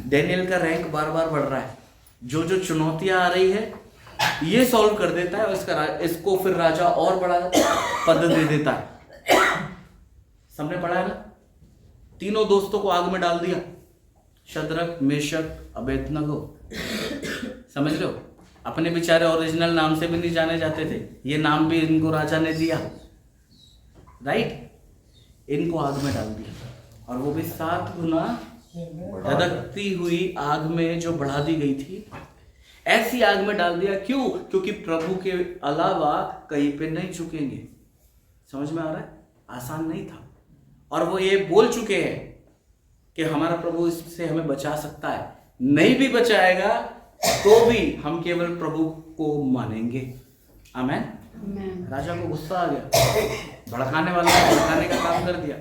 डैनियल का रैंक बार बार बढ़ रहा है। जो जो चुनौतियां आ रही है ये सॉल्व कर देता है और इसको फिर राजा और बड़ा पद दे देता है। सबने पढ़ा है ना? तीनों दोस्तों को आग में डाल दिया, शद्रक, मेशक, अबेदनगो। समझ रहे हो? अपने बेचारे ओरिजिनल नाम से भी नहीं जाने जाते थे, ये नाम भी इनको राजा ने दिया, राइट? इनको आग में डाल दिया और वो भी 7 गुना धधकती हुई आग में जो बढ़ा दी गई थी, ऐसी आग में डाल दिया। क्यों? क्योंकि प्रभु के अलावा कहीं पे नहीं झुकेंगे। समझ में आ रहा है? आसान नहीं था। और वो ये बोल चुके हैं कि हमारा प्रभु इससे हमें बचा सकता है। नहीं भी बचाएगा तो भी हम केवल प्रभु को मानेंगे। आमीन। राजा को गुस्सा आ गया, भड़काने वाला भड़काने का काम कर दिया।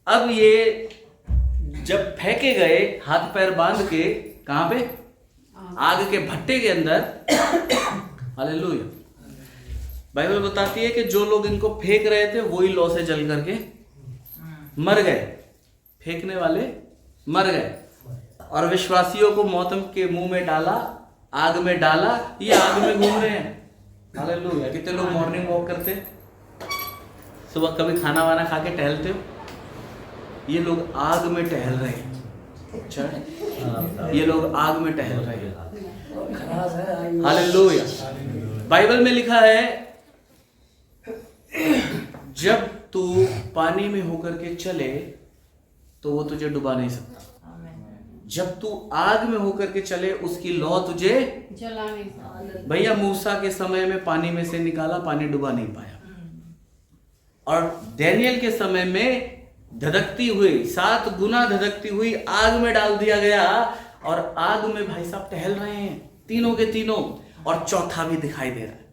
अब ये जब फेंके गए हाथ पैर बांध के, कहां पे? आग के भट्टे के अंदर। हालेलुया। बाइबल बताती है कि जो लोग इनको फेंक रहे थे वही लौ से जल करके मर गए। फेंकने वाले मर गए और विश्वासियों को मौत के मुंह में डाला, आग में डाला। ये आग में घूम रहे हैं। हालेलुया। कितने लोग मॉर्निंग वॉक करते, सुबह कभी खाना वाना खा के टहलते हो? ये लोग आग में टहल रहे हैं। ये लोग आग में टहल रहे हैं। हालेलुया। बाइबल में लिखा है जब तू पानी में होकर के चले तो वो तुझे डुबा नहीं सकता। जब तू आग में होकर के चले उसकी लौ तुझे जला नहीं सकते। भैया मूसा के समय में पानी में से निकाला, पानी डुबा नहीं पाया। और डैनियल के समय में धधकती हुई 7 गुना धधकती हुई आग में डाल दिया गया, और आग में भाई साहब टहल रहे हैं तीनों के तीनों, और चौथा भी दिखाई दे रहा है।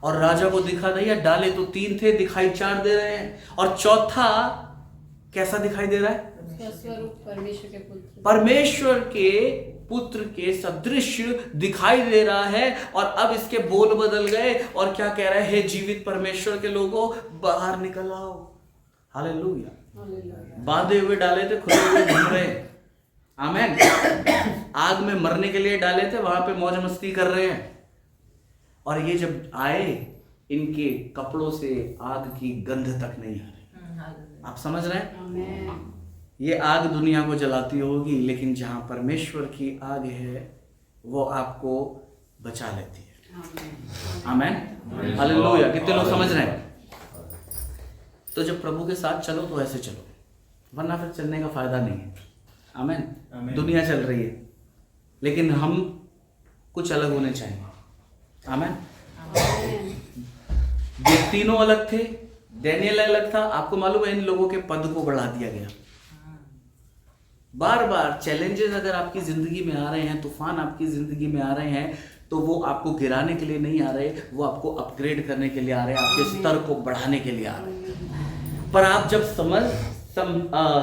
और राजा को दिखा दिया, डाले तो 3 थे, दिखाई 4 दे रहे हैं, और चौथा कैसा दिखाई दे रहा है? उसका स्वरूप परमेश्वर के पुत्र, परमेश्वर के पुत्र के सदृश दिखाई दे रहा है। और अब इसके बोल बदल गए, और क्या कह रहे हैं? जीवित परमेश्वर के लोगों, बाहर निकल आओ। हालेलुया। हालेलुया। बांधे हुए डाले थे, खुले हुए घूम रहे हैं। आमेन। आग में मरने के लिए डाले थे, वहां पे मौज मस्ती कर रहे हैं। और ये जब आए, इनके कपड़ों से आग की गंध तक नहीं आ रही। आप समझ रहे हैं? आमेन। ये आग दुनिया को जलाती होगी, लेकिन जहां परमेश्वर की आग है वो आपको बचा लेती है। आमेन। हालेलुया। कितने लोग समझ रहे हैं? तो जब प्रभु के साथ चलो तो ऐसे चलो, वरना फिर चलने का फायदा नहीं है। आमेन। दुनिया चल रही है, लेकिन हम कुछ अलग होने चाहिए। आमेन। ये तीनों अलग थे, डैनियल अलग था। आपको मालूम है इन लोगों के पद को बढ़ा दिया गया। बार बार चैलेंजेस अगर आपकी जिंदगी में आ रहे हैं, तूफान आपकी जिंदगी में आ रहे हैं, तो वो आपको गिराने के लिए नहीं आ रहे, वो आपको अपग्रेड करने के लिए आ रहे हैं, आपके स्तर को बढ़ाने के लिए आ रहे हैं। पर आप जब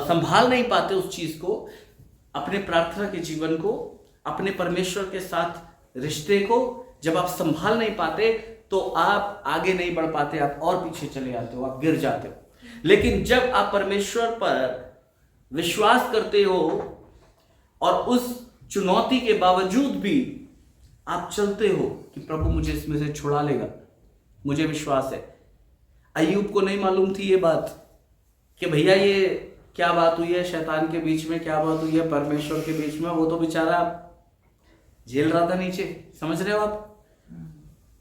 संभाल नहीं पाते उस चीज को, अपने प्रार्थना के जीवन को, अपने परमेश्वर के साथ रिश्ते को जब आप संभाल नहीं पाते, तो आप आगे नहीं बढ़ पाते, आप और पीछे चले जाते हो, आप गिर जाते हो। लेकिन जब आप परमेश्वर पर विश्वास करते हो और उस चुनौती के बावजूद भी आप चलते हो कि प्रभु मुझे इसमें से छुड़ा लेगा, मुझे विश्वास है। अय्यूब को नहीं मालूम थी ये बात कि भैया ये क्या बात हुई है, शैतान के बीच में क्या बात हुई है, परमेश्वर के बीच में। वो तो बेचारा झेल रहा था नीचे, समझ रहे हो आप?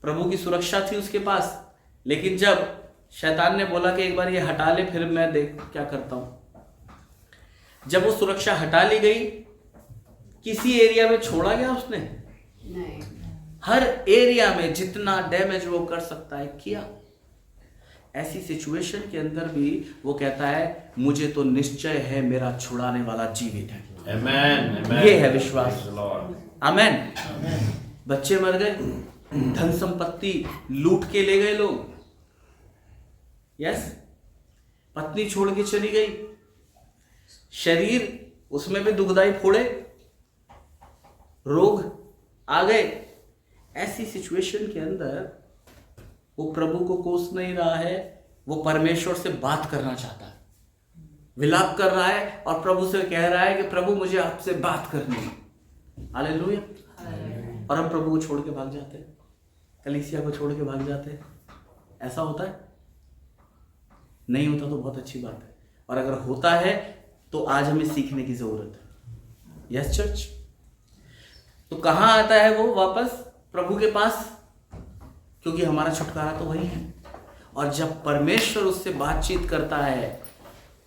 प्रभु की सुरक्षा थी उसके पास, लेकिन जब शैतान ने बोला कि एक बार ये हटा ले, फिर मैं देख क्या करता हूं। जब वो सुरक्षा हटा ली गई, किसी एरिया में छोड़ा गया उसने नहीं। हर एरिया में जितना डैमेज वो कर सकता है किया। ऐसी सिचुएशन के अंदर भी वो कहता है मुझे तो निश्चय है मेरा छुड़ाने वाला जीवित है। Amen. ये है विश्वास। Praise the Lord. आमेन। बच्चे मर गए, धन संपत्ति लूट के ले गए लोग, यस, पत्नी छोड़ के चली गई, शरीर उसमें भी दुखदाई फोड़े, रोग आ गए। ऐसी सिचुएशन के अंदर वो प्रभु को कोस नहीं रहा है, वो परमेश्वर से बात करना चाहता है, विलाप कर रहा है और प्रभु से कह रहा है कि प्रभु मुझे आपसे बात करनी है। हालेलुया। और हम प्रभु को छोड़ के भाग जाते हैं, कलीसिया को छोड़ के भाग जाते हैं। ऐसा होता है? नहीं होता तो बहुत अच्छी बात है, और अगर होता है तो आज हमें सीखने की जरूरत है। Yes church. तो कहां आता है वो वापस? प्रभु के पास, क्योंकि हमारा छुटकारा तो वही है। और जब परमेश्वर उससे बातचीत करता है,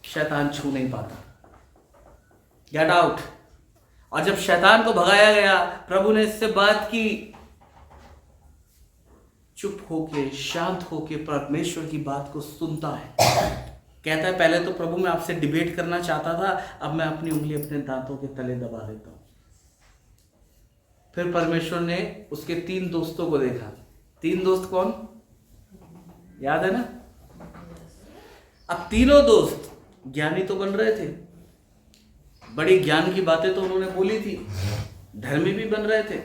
शैतान छू नहीं पाता। Get out. और जब शैतान को भगाया गया, प्रभु ने इससे बात की, चुप होके, शांत होके परमेश्वर की बात को सुनता है। कहता है पहले तो प्रभु मैं आपसे डिबेट करना चाहता था, अब मैं अपनी उंगली अपने दांतों के तले दबा देता हूं। फिर परमेश्वर ने उसके 3 दोस्तों को देखा। 3 दोस्त कौन? याद है ना? अब तीनों दोस्त ज्ञानी तो बन रहे थे, बड़ी ज्ञान की बातें तो उन्होंने बोली थी, धर्मी भी बन रहे थे।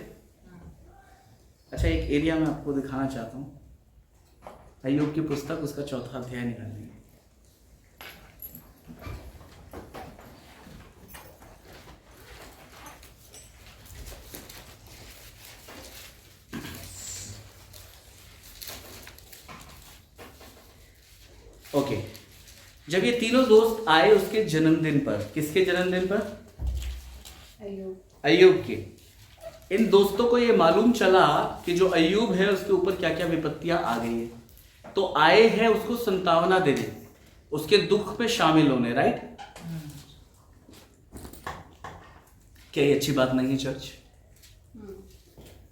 अच्छा, एक एरिया में आपको दिखाना चाहता हूं। अय्यूब की पुस्तक, उसका 4था अध्याय निकालिए। ओके। जब ये तीनों दोस्त आए उसके जन्मदिन पर, किसके जन्मदिन पर? अय्यूब के। इन दोस्तों को ये मालूम चला कि जो अय्यूब है उसके ऊपर क्या क्या विपत्तियां आ गई है, तो आए हैं उसको संतावना देने, उसके दुख में शामिल होने। राइट? क्या ये अच्छी बात नहीं है चर्च?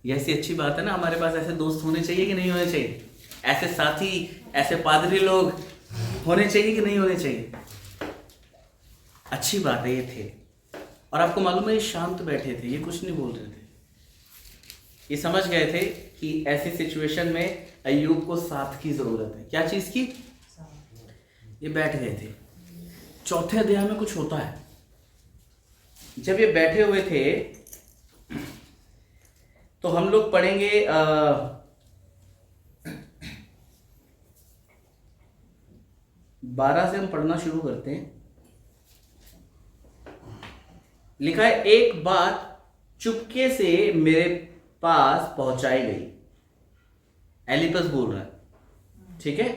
ये ऐसी अच्छी बात है ना, हमारे पास ऐसे दोस्त होने चाहिए कि नहीं होने चाहिए? ऐसे साथी, ऐसे पादरी लोग होने चाहिए कि नहीं होने चाहिए? अच्छी बात है ये थे। और आपको मालूम है ये शांत बैठे थे, ये कुछ नहीं बोल रहे थे। ये समझ गए थे कि ऐसी सिचुएशन में अय्यूब को साथ की जरूरत है। क्या चीज की? ये बैठ गए थे। चौथे अध्याय में कुछ होता है। जब ये बैठे हुए थे तो हम लोग पढ़ेंगे 12 से हम पढ़ना शुरू करते हैं। लिखा है, एक बात चुपके से मेरे पास पहुंचाई गई। एलिपस बोल रहा है, ठीक है,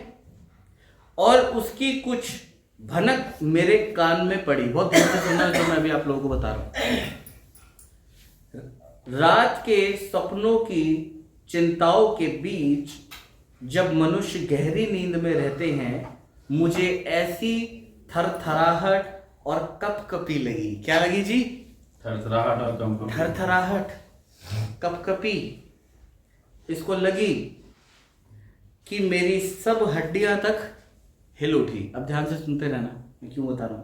और उसकी कुछ भनक मेरे कान में पड़ी। बहुत ध्यान से सुनना जो मैं अभी आप लोगों को बता रहा हूं। रात के सपनों की चिंताओं के बीच जब मनुष्य गहरी नींद में रहते हैं, मुझे ऐसी थरथराहट और कपकपी लगी। क्या लगी जी? थरथराहट और कंपन। थरथराहट, कपकपी इसको लगी कि मेरी सब हड्डियां तक हिल उठी। अब ध्यान से सुनते रहना, मैं क्यों बता रहा हूं।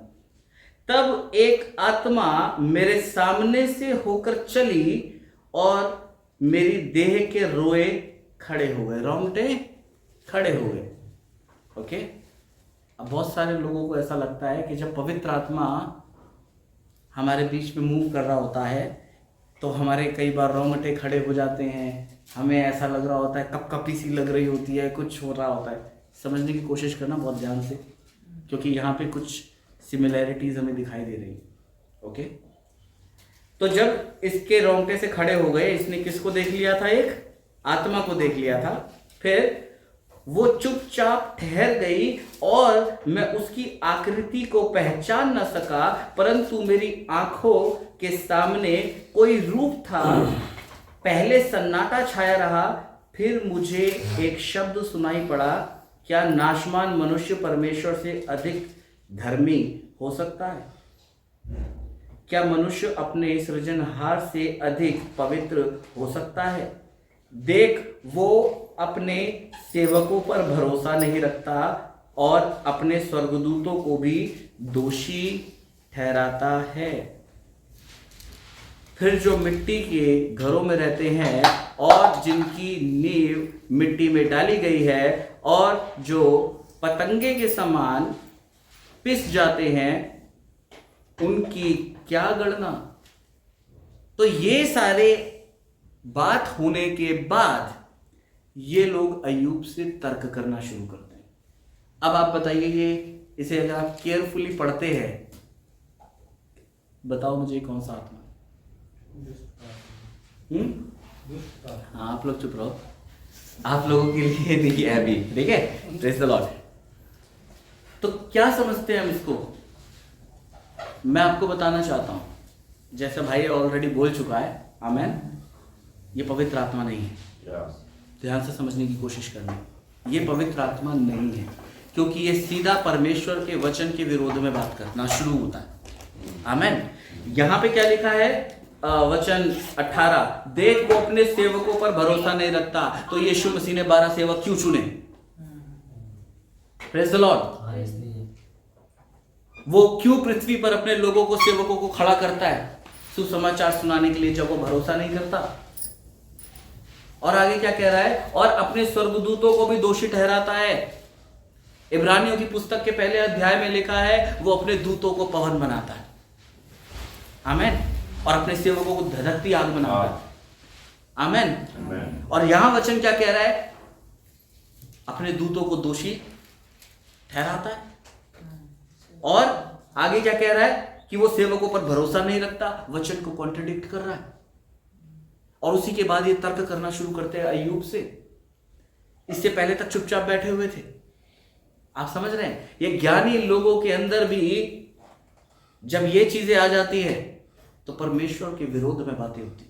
तब एक आत्मा मेरे सामने से होकर चली और मेरी देह के रोए खड़े हो गए, रोंगटे खड़े हो गए। ओके। अब बहुत सारे लोगों को ऐसा लगता है कि जब पवित्र आत्मा हमारे बीच में मूव कर रहा होता है तो हमारे कई बार रोंगटे खड़े हो जाते हैं, हमें ऐसा लग रहा होता है, कपकपी सी लग रही होती है, कुछ हो रहा होता है। समझने की कोशिश करना बहुत ध्यान से, क्योंकि यहाँ पे कुछ सिमिलैरिटीज हमें दिखाई दे रही। ओके। तो जब इसके रोंगटे से खड़े हो गए, इसने किसको देख लिया था? एक आत्मा को देख लिया था। फिर वो चुपचाप ठहर गई और मैं उसकी आकृति को पहचान न सका, परंतु मेरी आंखों के सामने कोई रूप था। पहले सन्नाटा छाया रहा, फिर मुझे एक शब्द सुनाई पड़ा, क्या नाशवान मनुष्य परमेश्वर से अधिक धर्मी हो सकता है? क्या मनुष्य अपने सृजनहार से अधिक पवित्र हो सकता है? देख, वो अपने सेवकों पर भरोसा नहीं रखता और अपने स्वर्गदूतों को भी दोषी ठहराता है। फिर जो मिट्टी के घरों में रहते हैं और जिनकी नींव मिट्टी में डाली गई है और जो पतंगे के समान पिस जाते हैं, उनकी क्या गणना। तो ये सारे बात होने के बाद ये लोग अय्यूब से तर्क करना शुरू करते हैं। अब आप बताइए, ये इसे अगर आप केयरफुली पढ़ते हैं, बताओ मुझे कौन सा आत्मा? हाँ, आप लोग चुप रहो, आप लोगों के लिए नहीं है अभी, ठीक है? Praise the Lord. तो क्या समझते हैं हम इसको? मैं आपको बताना चाहता हूं, जैसे भाई ऑलरेडी बोल चुका है, आमेन, ये पवित्र आत्मा नहीं है। ध्यान से समझने की कोशिश करना, ये पवित्र आत्मा नहीं है, क्योंकि ये सीधा परमेश्वर के वचन के विरोध में बात करना शुरू होता है। आमेन। यहां पे क्या लिखा है? वचन 18, देख, वो अपने सेवकों पर भरोसा नहीं रखता, तो यीशु मसीह ने 12 सेवक क्यों चुने? Praise the Lord. वो क्यों पृथ्वी पर अपने लोगों को, सेवकों को खड़ा करता है सुसमाचार सुनाने के लिए, जब वो भरोसा नहीं करता? और आगे क्या कह रहा है? और अपने स्वर्गदूतों को भी दोषी ठहराता है। इब्रानियों की पुस्तक के पहले अध्याय में लिखा है, वो अपने दूतों को पवन बनाता है, आमेन, और अपने सेवकों को धधकती आग बनाता है, आमेन। और यहां वचन क्या कह रहा है? अपने दूतों को दोषी ठहराता है। और आगे क्या कह रहा है? कि वो सेवकों पर भरोसा नहीं रखता, वचन को कॉन्ट्रडिक्ट कर रहा है। और उसी के बाद ये तर्क करना शुरू करते हैं अय्यूब से। इससे पहले तक चुपचाप बैठे हुए थे। आप समझ रहे हैं? ये ज्ञानी लोगों के अंदर भी जब ये चीजें आ जाती है तो परमेश्वर के विरोध में बातें होती।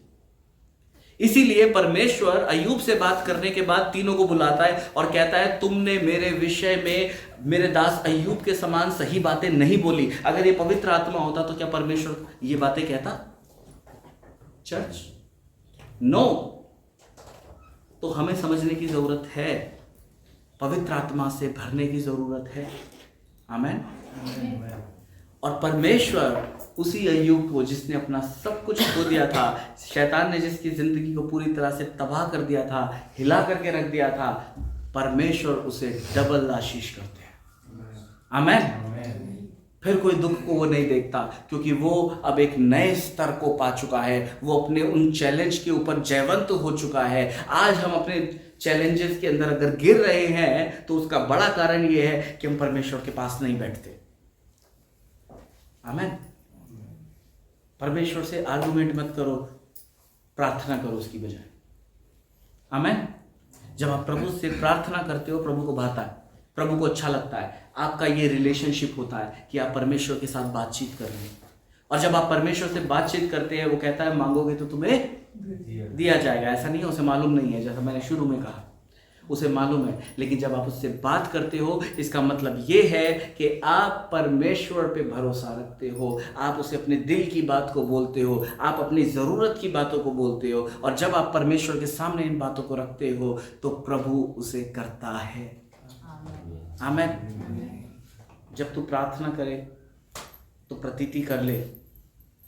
इसीलिए परमेश्वर अय्यूब से बात करने के बाद तीनों को बुलाता है और कहता है, तुमने मेरे विषय में मेरे दास अय्यूब के समान सही बातें नहीं बोली। अगर ये पवित्र आत्मा होता तो क्या परमेश्वर ये बातें कहता? चर्च? नो। तो हमें समझने की जरूरत है, पवित्र आत्मा से भरने की जरूरत है। आमेन। और परमेश्वर उसी अय्यूब को, जिसने अपना सब कुछ खो दिया था, शैतान ने जिसकी जिंदगी को पूरी तरह से तबाह कर दिया था, हिला करके रख दिया था, परमेश्वर उसे डबल आशीष करते हैं। आमेन। फिर कोई दुख को वो नहीं देखता, क्योंकि वो अब एक नए स्तर को पा चुका है। वो अपने उन चैलेंज के ऊपर जयवंत हो चुका है। आज हम अपने चैलेंजेस के अंदर अगर गिर रहे हैं तो उसका बड़ा कारण ये है कि हम परमेश्वर के पास नहीं बैठते। आमेन। परमेश्वर से आर्गुमेंट मत करो, प्रार्थना करो उसकी बजाय। आमेन। जब आप प्रभु से प्रार्थना करते हो, प्रभु को भाता है, प्रभु को अच्छा लगता है, आपका ये रिलेशनशिप होता है कि आप परमेश्वर के साथ बातचीत कर रहे हैं। और जब आप परमेश्वर से बातचीत करते हैं, वो कहता है मांगोगे तो तुम्हें दिया जाएगा। ऐसा नहीं है उसे मालूम नहीं है, जैसा मैंने शुरू में कहा, उसे मालूम है। लेकिन जब आप उससे बात करते हो, इसका मतलब ये है कि आप परमेश्वर पे भरोसा रखते हो, आप उसे अपने दिल की बात को बोलते हो, आप अपनी ज़रूरत की बातों को बोलते हो। और जब आप परमेश्वर के सामने इन बातों को रखते हो तो प्रभु उसे करता है। आमेन। जब तू प्रार्थना करे तो प्रतीति कर ले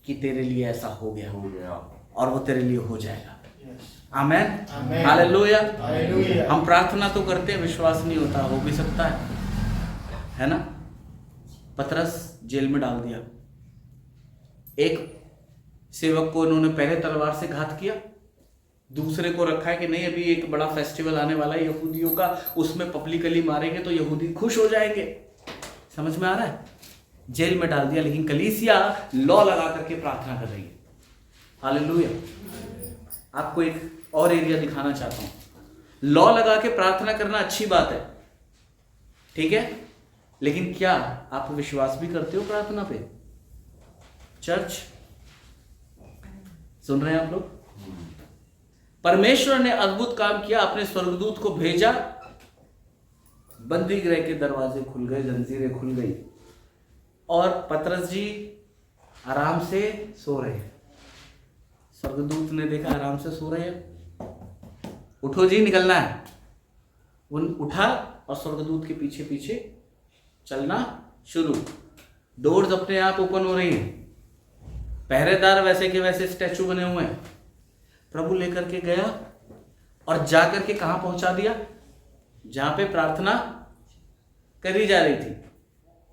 कि तेरे लिए ऐसा हो गया, और वो तेरे लिए हो जाएगा। आमेन। हालेलुया। हम प्रार्थना तो करते हैं, विश्वास नहीं होता। हो भी सकता है ना। पतरस जेल में डाल दिया, एक सेवक को उन्होंने पहले तलवार से घात किया, दूसरे को रखा है कि नहीं अभी एक बड़ा फेस्टिवल आने वाला है यहूदियों का, उसमें पब्लिकली मारेंगे तो यहूदी खुश हो जाएंगे। समझ में आ रहा है? जेल में डाल दिया। लेकिन कलीसिया लॉ लगा करके प्रार्थना कर रही है। हालेलुया। आपको एक और एरिया दिखाना चाहता हूं। लॉ लगा के प्रार्थना करना अच्छी बात है, ठीक है, लेकिन क्या आप विश्वास भी करते हो प्रार्थना पे? चर्च, सुन रहे हैं आप लोग? परमेश्वर ने अद्भुत काम किया, अपने स्वर्गदूत को भेजा, बंदी गृह के दरवाजे खुल गए, जंजीरें खुल गई, और पतरस जी आराम से सो रहे हैं। स्वर्गदूत ने देखा आराम से सो रहे हैं, उठो जी निकलना है। वो उठा और स्वर्गदूत के पीछे पीछे चलना शुरू। डोर्स अपने आप ओपन हो रही हैं, पहरेदार वैसे के वैसे स्टैचू बने हुए हैं। प्रभु लेकर के गया और जाकर के कहां पहुंचा दिया? जहां पे प्रार्थना करी जा रही थी।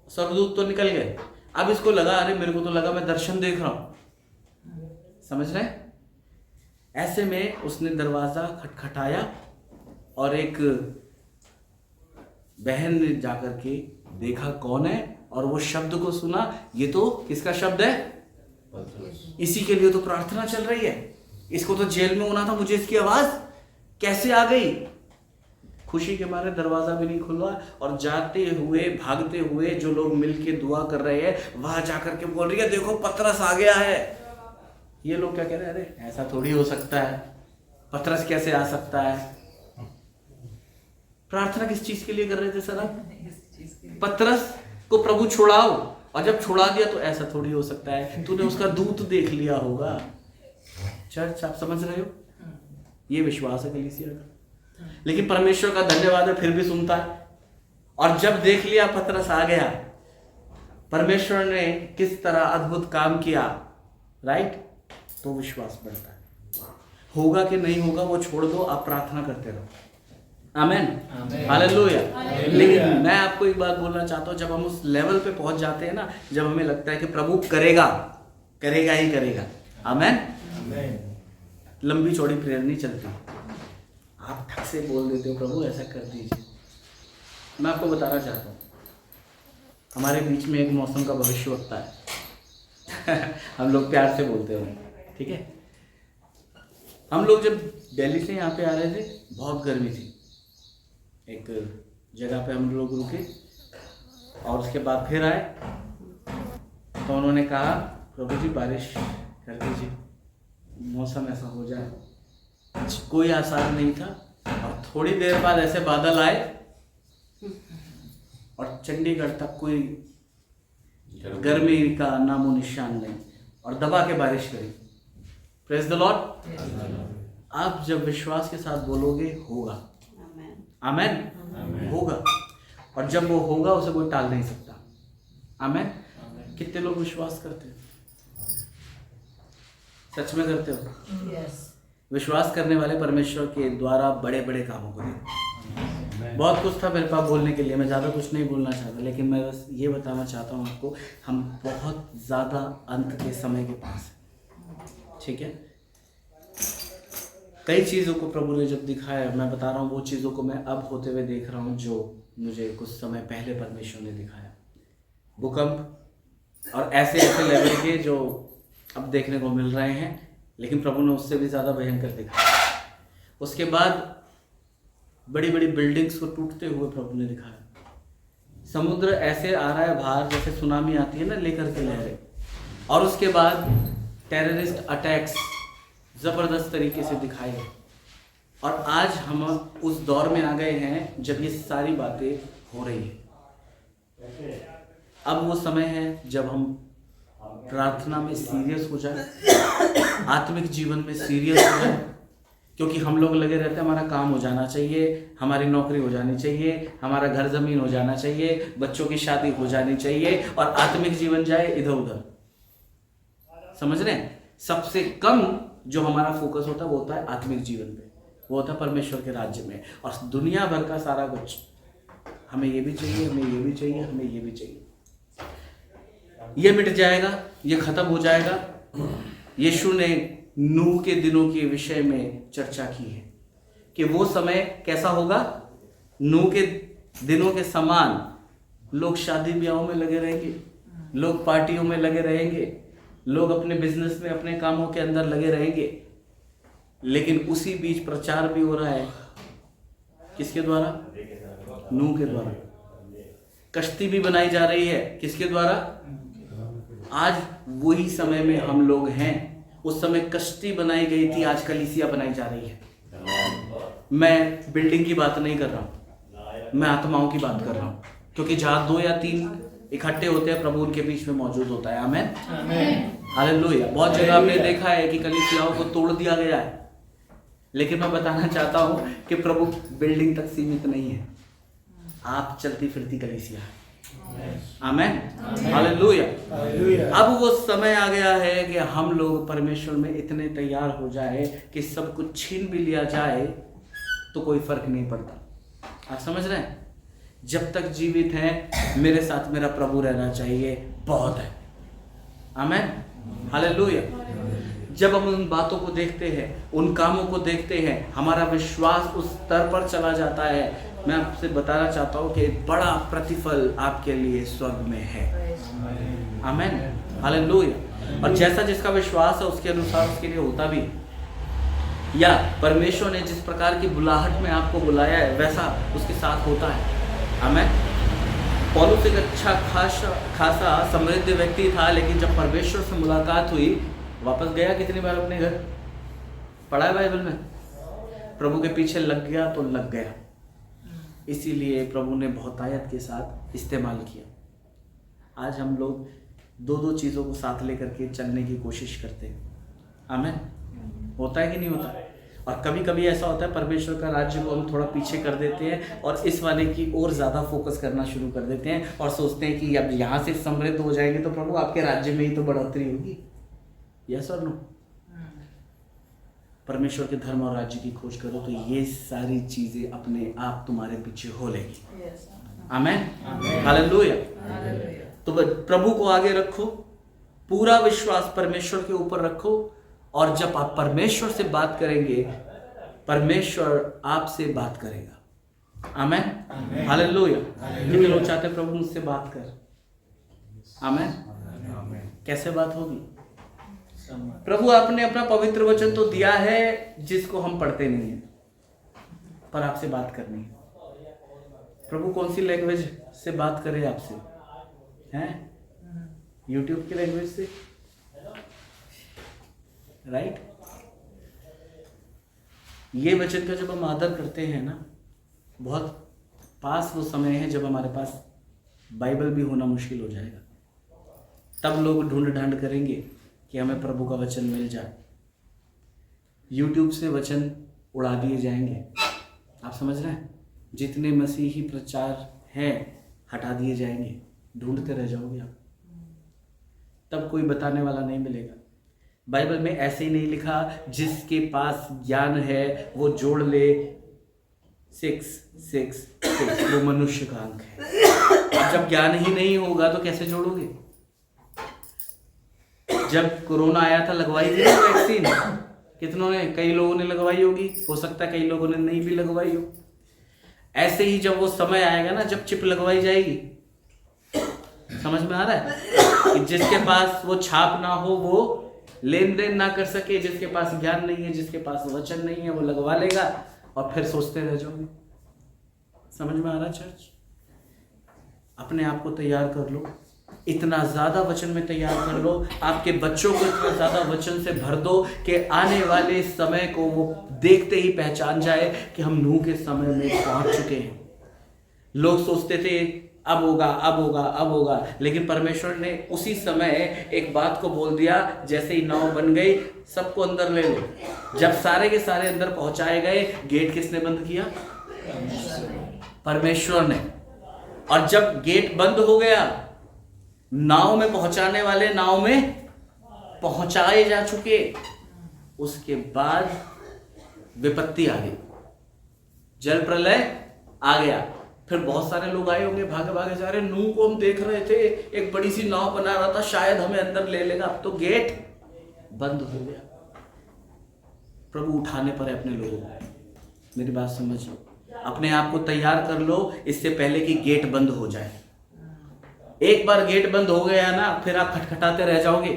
स्वर्गदूत तो निकल गए। अब इसको लगा, अरे मेरे को तो लगा मैं दर्शन देख रहा हूं। समझ रहे? ऐसे में उसने दरवाजा खटखटाया और एक बहन ने जाकर के देखा कौन है, और वो शब्द को सुना। ये तो किसका शब्द है? इसी के लिए तो प्रार्थना चल रही है। इसको तो जेल में होना था, मुझे इसकी आवाज कैसे आ गई? खुशी के मारे दरवाजा भी नहीं खुला, और जाते हुए भागते हुए जो लोग मिलके दुआ कर रहे हैं, वहां जाकर के बोल रही है देखो पतरस आ गया है। ये लोग क्या कह रहे हैं? अरे ऐसा थोड़ी हो सकता है, पतरस कैसे आ सकता है? प्रार्थना किस चीज के लिए कर रहे थे सर आप? पतरस को प्रभु छुड़ाओ, और जब छुड़ा दिया तो ऐसा थोड़ी हो सकता है, तूने उसका दूत देख लिया होगा। चर्च, आप समझ रहे हो? ये विश्वास है कलीसिया का। लेकिन परमेश्वर का धन्यवाद है, फिर भी सुनता है। और जब देख लिया पतरस आ गया, परमेश्वर ने किस तरह अद्भुत काम किया, राइट, तो विश्वास बढ़ता है। होगा कि नहीं होगा वो छोड़ दो, आप प्रार्थना करते रहो। आमेन, हालेलुया। लेकिन मैं आपको एक बात बोलना चाहता हूं, जब हम उस लेवल पे पहुंच जाते हैं ना, जब हमें लगता है कि प्रभु करेगा, करेगा ही करेगा। आमेन। लंबी चौड़ी प्रेयर नहीं चलती, आप ठक से बोल देते हो प्रभु ऐसा कर दीजिए। मैं आपको बताना चाहता हूँ, हमारे बीच में एक मौसम का भविष्यवक्ता है हम लोग प्यार से बोलते हैं, ठीक है। हम लोग जब दिल्ली से यहाँ पे आ रहे थे, बहुत गर्मी थी, एक जगह पे हम लोग रुके, और उसके बाद फिर आए तो उन्होंने कहा प्रभु जी बारिश कर दीजिए, मौसम ऐसा हो जाए। कोई आसार नहीं था, और थोड़ी देर बाद ऐसे बादल आए और चंडीगढ़ तक कोई गर्मी का नामो निशान नहीं, और दबा के बारिश करी। Praise the Lord. आप जब विश्वास के साथ बोलोगे होगा, आमेन। आमेन, होगा। और जब वो होगा उसे कोई टाल नहीं सकता। आमेन। कितने लोग विश्वास करते हैं? सच में करते हो? यस। विश्वास करने वाले परमेश्वर के द्वारा बड़े बड़े कामों को देखते। बहुत कुछ था मेरे पास बोलने के लिए, मैं ज़्यादा कुछ नहीं बोलना चाहता, लेकिन मैं बस ये बताना चाहता हूँ आपको, हम बहुत ज़्यादा अंत के समय के पास हैं। ठीक है, कई चीज़ों को प्रभु ने जब दिखाया, मैं बता रहा हूँ वो चीज़ों को मैं अब होते हुए देख रहा हूँ जो मुझे कुछ समय पहले परमेश्वर ने दिखाया। भूकंप और ऐसे ऐसे लेवल के जो अब देखने को मिल रहे हैं, लेकिन प्रभु ने उससे भी ज़्यादा भयंकर दिखाया। उसके बाद बड़ी बड़ी बिल्डिंग्स को टूटते हुए प्रभु ने दिखाया। समुद्र ऐसे आ रहा है बाहर, जैसे सुनामी आती है ना लेकर के लहरें। और उसके बाद टेररिस्ट अटैक्स ज़बरदस्त तरीके से दिखाए गए। और आज हम उस दौर में आ गए हैं जब ये सारी बातें हो रही हैं। अब वो समय है जब हम प्रार्थना में सीरियस हो जाए, आत्मिक जीवन में सीरियस हो जाए, क्योंकि हम लोग लगे रहते हैं हमारा काम हो जाना चाहिए, हमारी नौकरी हो जानी चाहिए, हमारा घर ज़मीन हो जाना चाहिए, बच्चों की शादी हो जानी चाहिए, और आत्मिक जीवन जाए इधर उधर। समझ रहे हैं? सबसे कम जो हमारा फोकस होता है वो होता है आत्मिक जीवन पे, वो होता है परमेश्वर के राज्य में। और दुनिया भर का सारा कुछ, हमें ये भी चाहिए, हमें ये भी चाहिए, हमें ये भी चाहिए, ये मिट जाएगा, ये खत्म हो जाएगा। यीशु ने नूह के दिनों के विषय में चर्चा की है कि वो समय कैसा होगा। नूह के दिनों के समान लोग शादी ब्याहों में लगे रहेंगे, लोग पार्टियों में लगे रहेंगे, लोग अपने बिजनेस में अपने कामों के अंदर लगे रहेंगे। लेकिन उसी बीच प्रचार भी हो रहा है, किसके द्वारा? नूह के द्वारा। कश्ती भी बनाई जा रही है, किसके द्वारा? आज वही समय में हम लोग हैं। उस समय कश्ती बनाई गई थी, आज कलीसिया बनाई जा रही है। मैं बिल्डिंग की बात नहीं कर रहा हूँ, मैं आत्माओं की बात कर रहा हूँ, क्योंकि जहाँ 2 या 3 इकट्ठे होते हैं प्रभु उनके बीच में मौजूद होता है। आमीन, हालेलुया। बहुत जगह आपने देखा है कि कलीसियाओं को तोड़ दिया गया है, लेकिन मैं बताना चाहता हूँ कि प्रभु बिल्डिंग तक सीमित नहीं है, आप चलती फिरती कलीसिया है। आमीन, हालेलुया। अब वो समय आ गया है कि हम लोग परमेश्वर में इतने तैयार हो जाए कि सब कुछ छीन भी लिया जाए तो कोई फर्क नहीं पड़ता। आप समझ रहे हैं? जब तक जीवित हैं मेरे साथ मेरा प्रभु रहना चाहिए, बहुत है। आमीन, हालेलुया। जब हम उन बातों को देखते हैं, उन कामों को देखते हैं, हमारा विश्वास उस स्तर पर चला जाता है। मैं आपसे बताना चाहता हूँ कि बड़ा प्रतिफल आपके लिए स्वर्ग में है। आमीन, हालेलुया। और जैसा जिसका विश्वास है उसके अनुसार उसके लिए होता भी, या परमेश्वर ने जिस प्रकार की बुलाहट में आपको बुलाया है वैसा उसके साथ होता है। आमीन। पौलुस एक अच्छा खासा समृद्ध व्यक्ति था, लेकिन जब परमेश्वर से मुलाकात हुई वापस गया कितनी बार अपने घर? पढ़ा है बाइबल में, प्रभु के पीछे लग गया तो लग गया। इसीलिए प्रभु ने बहुतायत के साथ इस्तेमाल किया। आज हम लोग 2-2 चीज़ों को साथ लेकर के चलने की कोशिश करते हैं। आमीन, होता है कि नहीं होता? और कभी कभी ऐसा होता है परमेश्वर का राज्य को हम थोड़ा पीछे कर देते हैं और इस वाले की और ज़्यादा फोकस करना शुरू कर देते हैं और सोचते हैं कि अब यहाँ से समृद्ध हो जाएंगे तो प्रभु आपके राज्य में ही तो बढ़ोतरी होगी। यस और नो? परमेश्वर के धर्म और राज्य की खोज करो तो ये सारी चीजें अपने आप तुम्हारे पीछे हो लेगी। आमीन, हालेलुया। तो प्रभु को आगे रखो, पूरा विश्वास परमेश्वर के ऊपर रखो, और जब आप परमेश्वर से बात करेंगे परमेश्वर आपसे बात करेगा। आमीन, हालेलुया। कितने लोग चाहते हैं प्रभु मुझसे बात कर? आमीन। कैसे बात होगी? प्रभु आपने अपना पवित्र वचन तो दिया है जिसको हम पढ़ते नहीं है, पर आपसे बात करनी है। प्रभु कौन सी लैंग्वेज से बात करे आपसे? हैं? यूट्यूब की लैंग्वेज से? राइट? ये वचन का जब हम आदर करते हैं ना, बहुत पास वो समय है जब हमारे पास बाइबल भी होना मुश्किल हो जाएगा। तब लोग ढूंढ ढांड करेंगे कि हमें प्रभु का वचन मिल जाए। यूट्यूब से वचन उड़ा दिए जाएंगे। आप समझ रहे हैं? जितने मसीही प्रचार हैं हटा दिए जाएंगे, ढूंढते रह जाओगे आप, तब कोई बताने वाला नहीं मिलेगा। बाइबल में ऐसे ही नहीं लिखा जिसके पास ज्ञान है वो जोड़ ले 666, वो मनुष्य का अंक है। अब जब ज्ञान ही नहीं होगा तो कैसे जोड़ोगे? जब कोरोना आया था लगवाई थी ना वैक्सीन, कितनों ने, कई लोगों ने लगवाई होगी, हो सकता है कई लोगों ने नहीं भी लगवाई हो। ऐसे ही जब वो समय आएगा ना जब चिप लगवाई जाएगी, समझ में आ रहा है कि जिसके पास वो छाप ना हो वो लेन देन ना कर सके, जिसके पास ज्ञान नहीं है, जिसके पास वचन नहीं है, वो लगवा लेगा और फिर सोचते रह जाओगे। समझ में आ रहा है चर्च? अपने आप को तैयार कर लो, इतना ज्यादा वचन में तैयार कर लो, आपके बच्चों को इतना ज्यादा वचन से भर दो कि आने वाले समय को वो देखते ही पहचान जाए कि हम नूह के समय में पहुंच चुके हैं। लोग सोचते थे अब होगा अब होगा अब होगा, लेकिन परमेश्वर ने उसी समय एक बात को बोल दिया, जैसे ही नाव बन गई सबको अंदर ले लो। जब सारे के सारे अंदर पहुंचाए गए, गेट किसने बंद किया? परमेश्वर ने। और जब गेट बंद हो गया, नाव में पहुंचाने वाले नाव में पहुंचाए जा चुके, उसके बाद विपत्ति आ गई, जल प्रलय आ गया। फिर बहुत सारे लोग आए होंगे, भागे भागे जा रहे, नूह को हम देख रहे थे, एक बड़ी सी नाव बना रहा था, शायद हमें अंदर ले लेगा। अब तो गेट बंद हो गया। प्रभु उठाने पर है अपने लोगों को। मेरी बात समझ लो, अपने आप को तैयार कर लो इससे पहले कि गेट बंद हो जाए। एक बार गेट बंद हो गया ना, फिर आप खटखटाते रह जाओगे,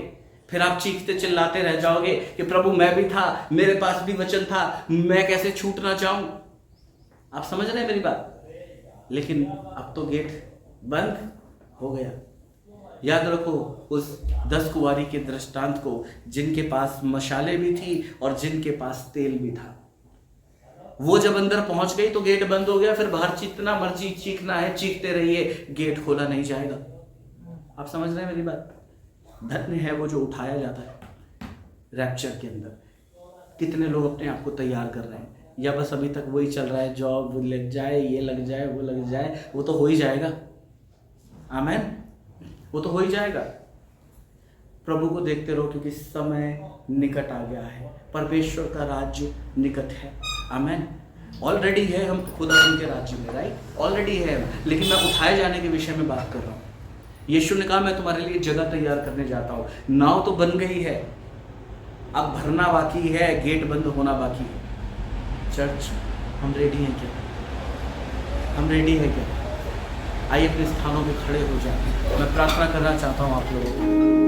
फिर आप चीखते चिल्लाते रह जाओगे कि प्रभु मैं भी था, मेरे पास भी वचन था, मैं कैसे छूट ना जाऊं। आप समझ रहे हैं मेरी बात? लेकिन अब तो गेट बंद हो गया। याद रखो उस 10 कुंवारी के दृष्टांत को, जिनके पास मशाले भी थी और जिनके पास तेल भी था। वो जब अंदर पहुंच गई तो गेट बंद हो गया, फिर बाहर जितना मर्जी चीखना है चीखते रहिए, गेट खोला नहीं जाएगा। आप समझ रहे हैं मेरी बात? धन्य है वो जो उठाया जाता है रैप्चर के अंदर। कितने लोग अपने आप को तैयार कर रहे हैं, या बस अभी तक वही चल रहा है, जॉब लग जाए, ये लग जाए, वो लग जाए, वो तो हो ही जाएगा। आमीन, वो तो हो ही जाएगा। प्रभु को देखते रहो क्योंकि समय निकट आ गया है, परमेश्वर का राज्य निकट है। आमीन। ऑलरेडी है हम खुदा उनके राज्य में, राइट? ऑलरेडी है, लेकिन मैं उठाए जाने के विषय में बात कर रहा हूँ। यीशु ने कहा मैं तुम्हारे लिए जगह तैयार करने जाता हूँ। नाव तो बन गई है, अब भरना बाकी है, गेट बंद होना बाकी है। चर्च, हम रेडी हैं क्या? हम रेडी हैं क्या? आइए अपने स्थानों पे खड़े हो जाए। मैं प्रार्थना करना चाहता हूँ आप लोगों को।